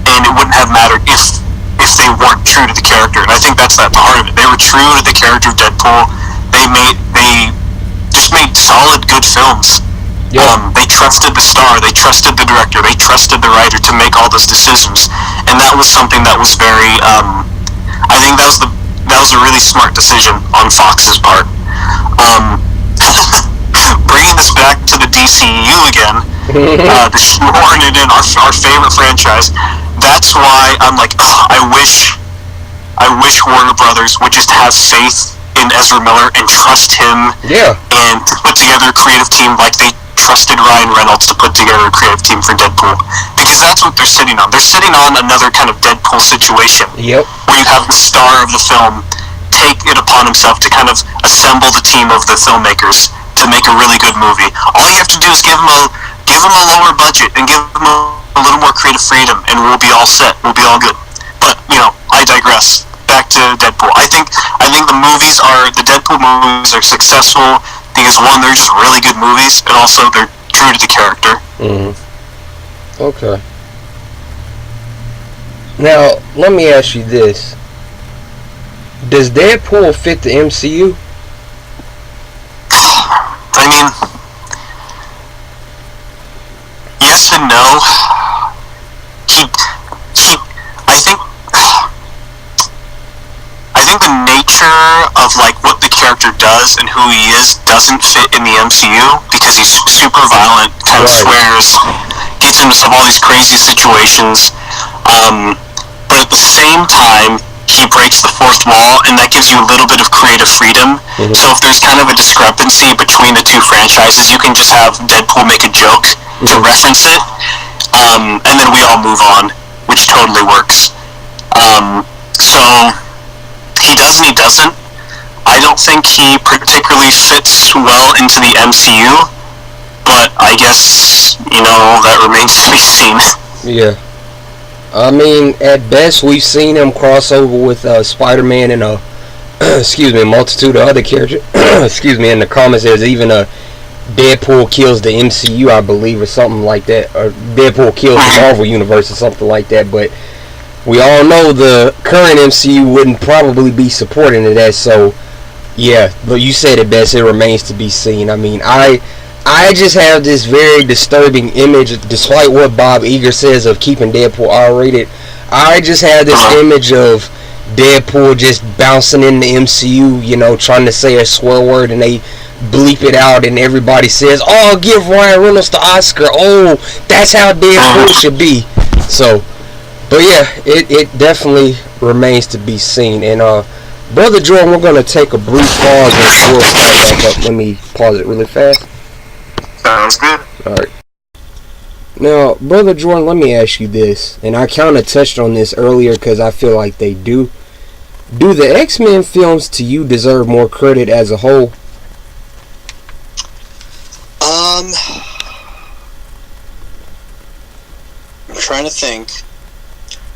and it wouldn't have mattered if they weren't true to the character. And I think that's at the heart of it. They were true to the character of Deadpool. They just made solid, good films. Yeah. They trusted the star, they trusted the director, they trusted the writer to make all those decisions, and that was something that was very. I think that was a really smart decision on Fox's part. Bringing this back to the DCU again, the shoehorn it in our favorite franchise. That's why I'm like, I wish Warner Brothers would just have faith in Ezra Miller and trust him, and put together a creative team like they trusted Ryan Reynolds to put together a creative team for Deadpool, because that's what they're sitting on. They're sitting on another kind of Deadpool situation, where you have the star of the film take it upon himself to kind of assemble the team of the filmmakers to make a really good movie. All you have to do is give him a lower budget and give him a little more creative freedom, and we'll be all set. We'll be all good. But I digress. Back to Deadpool. I think the Deadpool movies are successful because, one, they're just really good movies, and also they're true to the character. Mm-hmm. Okay. Now, let me ask you this. Does Deadpool fit the MCU? I mean, yes and no. I think the nature of like what the character does and who he is doesn't fit in the MCU, because he's super violent, kind of swears, gets into all these crazy situations. But at the same time, he breaks the fourth wall, and that gives you a little bit of creative freedom. Mm-hmm. So if there's kind of a discrepancy between the two franchises, you can just have Deadpool make a joke to reference it, and then we all move on, which totally works. So he does and he doesn't. I don't think he particularly fits well into the MCU, but I guess, that remains to be seen. Yeah. I mean, at best, we've seen him cross over with Spider-Man and a multitude of other characters. In the comics, there's even a Deadpool kills the MCU, I believe, or something like that, or Deadpool kills the Marvel Universe or something like that. But we all know the current MCU wouldn't probably be supporting of that. So, yeah, but you said it best. It remains to be seen. I mean, I just have this very disturbing image, despite what Bob Iger says of keeping Deadpool R-rated. I just have this image of Deadpool just bouncing in the MCU, trying to say a swear word, and they bleep it out, and everybody says, "Oh, give Ryan Reynolds the Oscar." Oh, that's how Deadpool should be. So, but yeah, it definitely remains to be seen. And Brother Jordan, we're gonna take a brief pause and we'll start back up. Let me pause it really fast. Sounds good. All right. Now, Brother Jordan, let me ask you this, and I kind of touched on this earlier because I feel like they do. Do the X-Men films to you deserve more credit as a whole? I'm trying to think.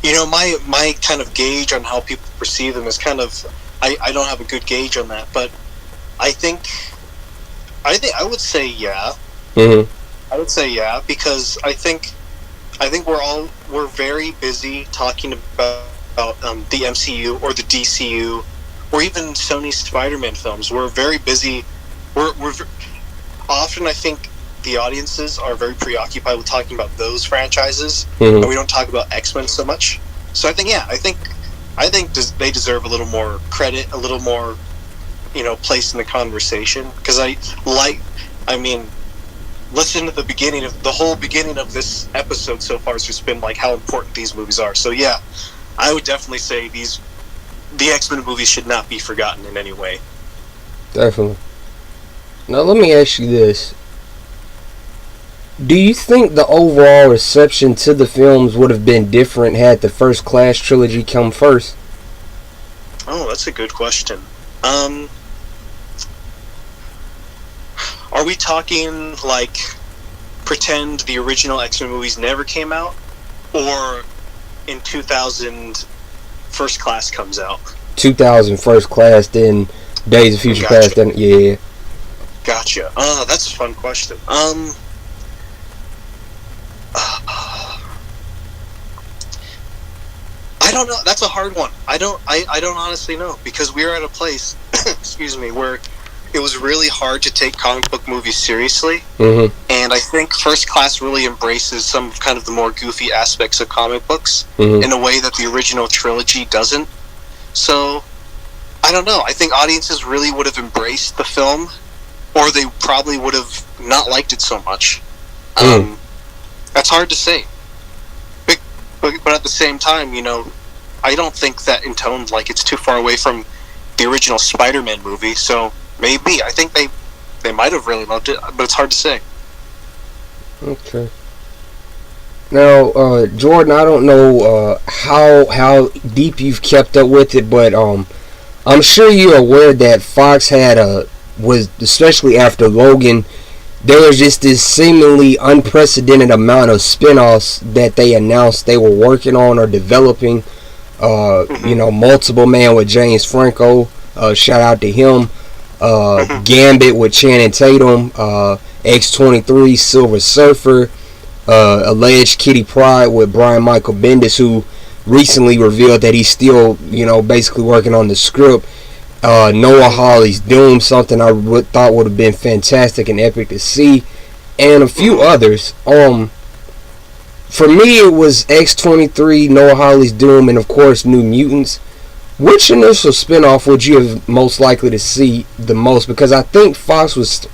You know, my kind of gauge on how people perceive them is kind of, I don't have a good gauge on that, but I think I would say yeah. Mm-hmm. I would say yeah, because I think we're very busy talking about the MCU or the DCU or even Sony's Spider-Man films. We're very busy. We're often, I think, the audiences are very preoccupied with talking about those franchises, mm-hmm. and we don't talk about X-Men so much. So I think they deserve a little more credit, a little more, place in the conversation. Because listen to the whole beginning of this episode so far has just been like how important these movies are. So yeah, I would definitely say the X-Men movies should not be forgotten in any way. Definitely. Now let me ask you this. Do you think the overall reception to the films would have been different had the First Class trilogy come first? Oh, that's a good question. Are we talking like pretend the original X-Men movies never came out, or in 2000 First Class comes out? 2000 First Class, then Days of Future Past, then yeah. Gotcha. That's a fun question. I don't know. That's a hard one. I don't honestly know, because we are at a place, excuse me, where it was really hard to take comic book movies seriously. Mm-hmm. And I think First Class really embraces some kind of the more goofy aspects of comic books mm-hmm. in a way that the original trilogy doesn't. So, I don't know. I think audiences really would have embraced the film, or they probably would have not liked it so much. That's hard to say. But at the same time, I don't think that intoned like it's too far away from the original Spider-Man movie, so maybe. I think they might have really loved it, but it's hard to say. Okay. Now, Jordan, I don't know how deep you've kept up with it, but I'm sure you're aware that Fox was, especially after Logan, there was just this seemingly unprecedented amount of spin-offs that they announced they were working on or developing. Multiple Man with James Franco, shout out to him. Gambit with Channing Tatum, X-23 Silver Surfer, alleged Kitty Pryde with Brian Michael Bendis, who recently revealed that he's still, basically working on the script. Noah Hawley's Doom, something I thought would have been fantastic and epic to see, and a few others. For me, it was X-23, Noah Hawley's Doom, and of course New Mutants. Which initial spinoff would you have most likely to see the most? Because I think Fox was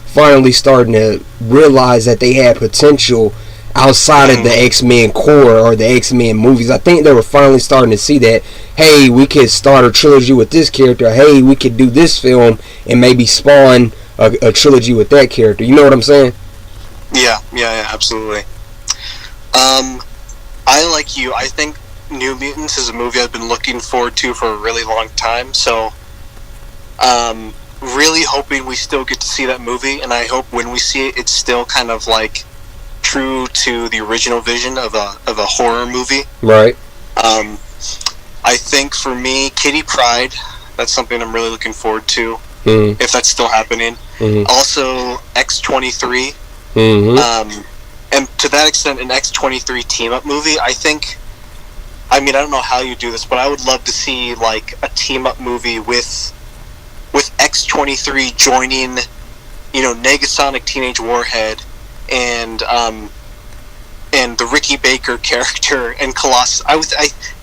finally starting to realize that they had potential outside of the X-Men core or the X-Men movies. I think they were finally starting to see that, hey, we could start a trilogy with this character. Hey, we could do this film and maybe spawn a trilogy with that character. You know what I'm saying? Yeah, absolutely. I, like you, I think New Mutants is a movie I've been looking forward to for a really long time, so really hoping we still get to see that movie, and I hope when we see it, it's still kind of like true to the original vision of a horror movie. Right. I think for me, Kitty Pryde, that's something I'm really looking forward to, if that's still happening. Also, X-23. And to that extent, an X-23 team-up movie, I don't know how you do this, but I would love to see like a team-up movie with X-23 joining, Negasonic Teenage Warhead and the Ricky Baker character and Colossus. I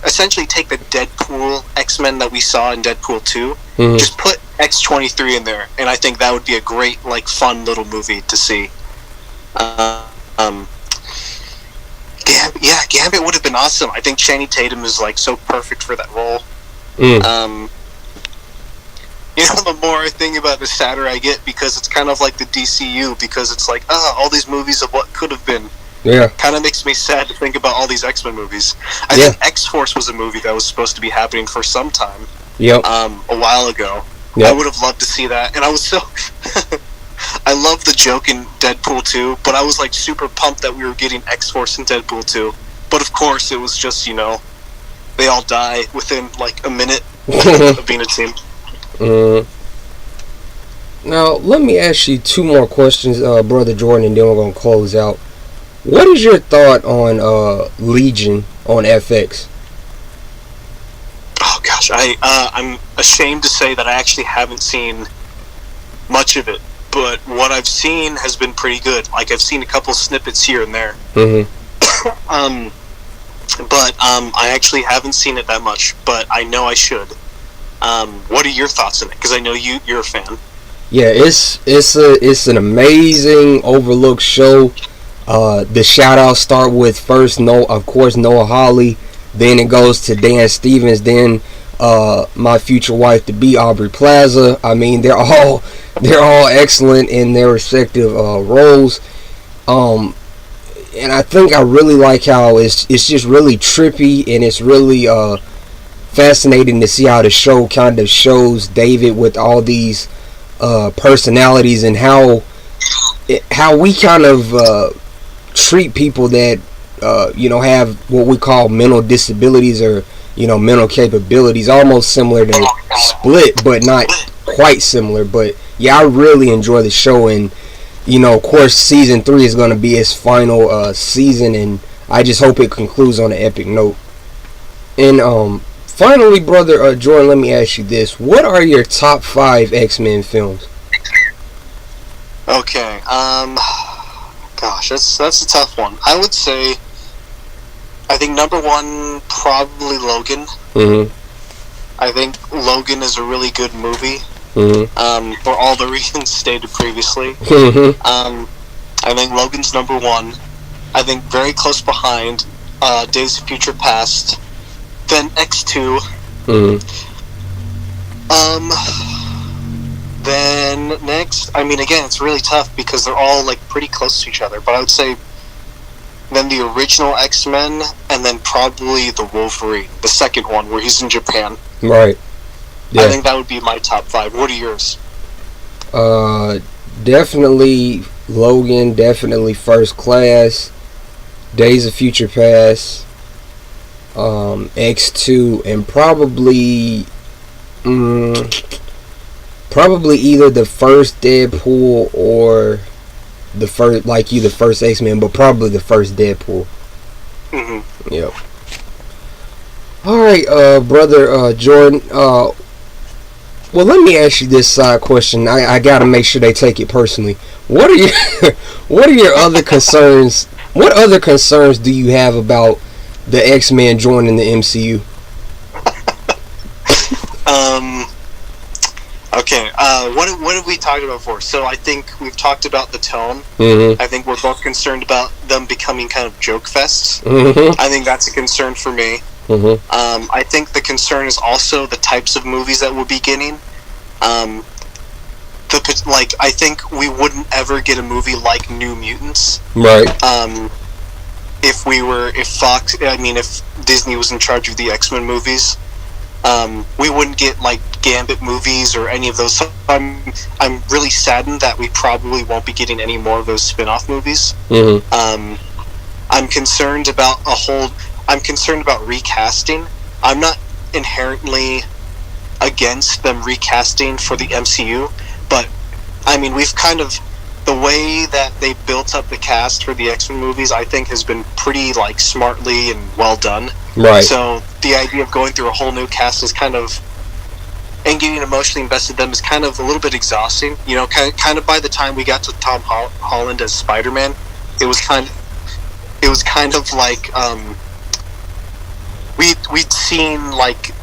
essentially take the Deadpool X-Men that we saw in Deadpool 2, just put X-23 in there, and I think that would be a great, like, fun little movie to see. Gambit would have been awesome. I think Channing Tatum is like so perfect for that role. The more I think about it, the sadder I get, because it's kind of like the DCU, because it's like, all these movies of what could have been. Yeah. Kind of makes me sad to think about all these X-Men movies. I think X-Force was a movie that was supposed to be happening for some time. Yep. A while ago. Yep. I would have loved to see that, and I was so. I love the joke in Deadpool 2, but I was like super pumped that we were getting X-Force in Deadpool 2. But of course, it was just, they all die within like a minute of being a team. Now, let me ask you 2 more questions, Brother Jordan, and then we're going to close out. What is your thought on Legion on FX? Oh gosh, I'm ashamed to say that I actually haven't seen much of it, but what I've seen has been pretty good. Like, I've seen a couple snippets here and there. Mm-hmm. But I actually haven't seen it that much, but I know I should. What are your thoughts on it? Because I know you're a fan. Yeah, it's an amazing overlooked show. The shout outs start with first of course Noah Hawley, then it goes to Dan Stevens, then my future wife to be Aubrey Plaza. I mean, they're all excellent in their respective roles. And I think I really like how it's just really trippy, and it's really fascinating to see how the show kind of shows David with all these personalities, and how we kind of treat people that have what we call mental disabilities, or mental capabilities, almost similar to Split, but not quite similar. But yeah, I really enjoy the show, and of course season 3 is going to be its final season, and I just hope it concludes on an epic note. And finally, Brother Jordan, let me ask you this: what are your top 5 X-Men films? Okay, gosh, that's a tough one. I would say, I think number 1 probably Logan. Mm-hmm. I think Logan is a really good movie. Mm-hmm. For all the reasons stated previously. Mm-hmm. I think Logan's number 1. I think very close behind Days of Future Past, then X2. Mm-hmm. Then next, I mean, again, it's really tough because they're all like pretty close to each other, but I would say then the original X-Men, and then probably the Wolverine, the second one where he's in Japan. Right. Yeah. I think that would be my top 5. What are yours? Definitely Logan, definitely First Class, Days of Future Past, X2, and probably either the first Deadpool or the first, like you, the first X-Men, but probably the first Deadpool. Mm-hmm. Yep. All right, Brother Jordan. Well, let me ask you this side question. I gotta make sure they take it personally. What are your other concerns? What other concerns do you have about the X-Men joining the MCU? Okay. What have we talked about before? So I think we've talked about the tone. Mm-hmm. I think we're both concerned about them becoming kind of joke fests. Mm-hmm. I think that's a concern for me. Mm-hmm. I think the concern is also the types of movies that we'll be getting. I think we wouldn't ever get a movie like New Mutants. Right. If Disney was in charge of the X-Men movies, we wouldn't get like Gambit movies or any of those. So I'm really saddened that we probably won't be getting any more of those spin-off movies. Mm-hmm. I'm concerned about recasting. I'm not inherently against them recasting for the MCU, but I mean, we've kind of, the way that they built up the cast for the X-Men movies, I think has been pretty like smartly and well done. Right. So the idea of going through a whole new cast is kind of, and getting emotionally invested in them is kind of a little bit exhausting. Kind of by the time we got to Tom Holland as Spider-Man, it was kind of like we'd seen like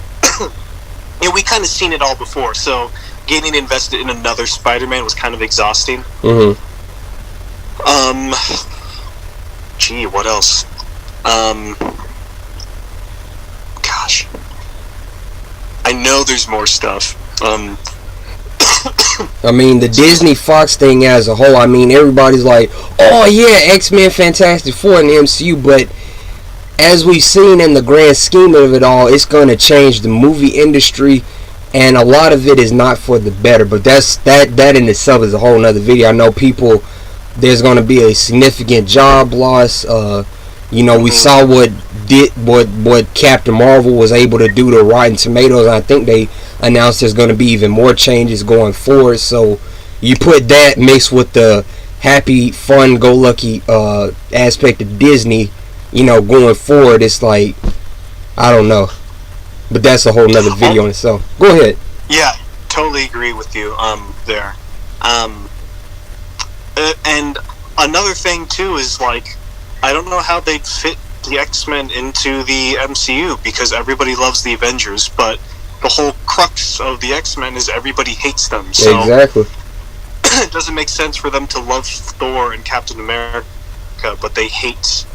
we kind of seen it all before, so getting invested in another Spider-Man was kind of exhausting. Mm-hmm. Gee, what else? Gosh, I know there's more stuff. I mean, the Disney Fox thing as a whole, I mean, everybody's like, oh yeah, X-Men Fantastic Four in the MCU, but as we've seen in the grand scheme of it all, it's going to change the movie industry, and a lot of it is not for the better. But that in itself is a whole nother video. I know people, there's going to be a significant job loss. We saw what Captain Marvel was able to do to Rotten Tomatoes. I think they announced there's going to be even more changes going forward. So you put that mixed with the happy, fun, go lucky aspect of Disney, going forward, it's like, I don't know. But that's a whole nother video in itself. Go ahead. Yeah, totally agree with you there. And another thing too is, like, I don't know how they'd fit the X-Men into the MCU, because everybody loves the Avengers, but the whole crux of the X-Men is everybody hates them. So exactly. It doesn't make sense for them to love Thor and Captain America, but they hate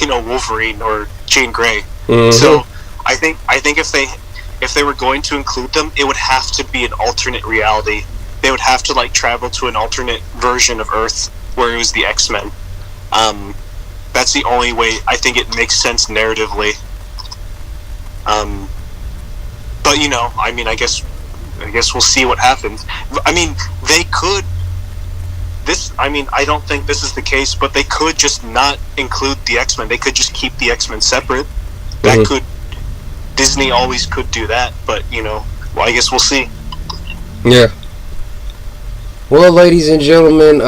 Wolverine or Jean Grey. Mm-hmm. So I think if they were going to include them, it would have to be an alternate reality. They would have to, like, travel to an alternate version of Earth where it was the X-Men. That's the only way I think it makes sense narratively. But I guess we'll see what happens. I mean, they could. I don't think this is the case, but they could just not include the X-Men. They could just keep the X-Men separate. That could. Disney always could do that, but I guess we'll see. Yeah. Well, ladies and gentlemen,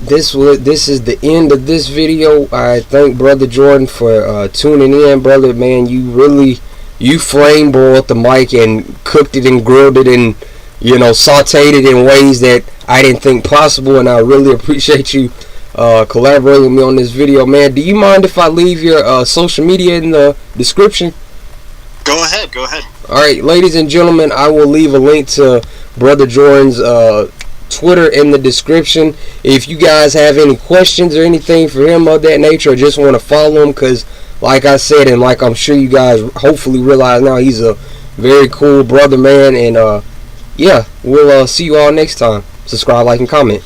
this is the end of this video. I thank Brother Jordan for tuning in, brother. Man, you flame broiled the mic and cooked it and grilled it and sauteed it in ways that I didn't think possible, and I really appreciate you collaborating with me on this video, man. Do you mind if I leave your social media in the description? Go ahead. Alright, ladies and gentlemen, I will leave a link to Brother Jordan's Twitter in the description. If you guys have any questions or anything for him of that nature, or just want to follow him, because like I said, and like I'm sure you guys hopefully realize now, he's a very cool brother, man. And yeah, we'll see you all next time. Subscribe, like, and comment.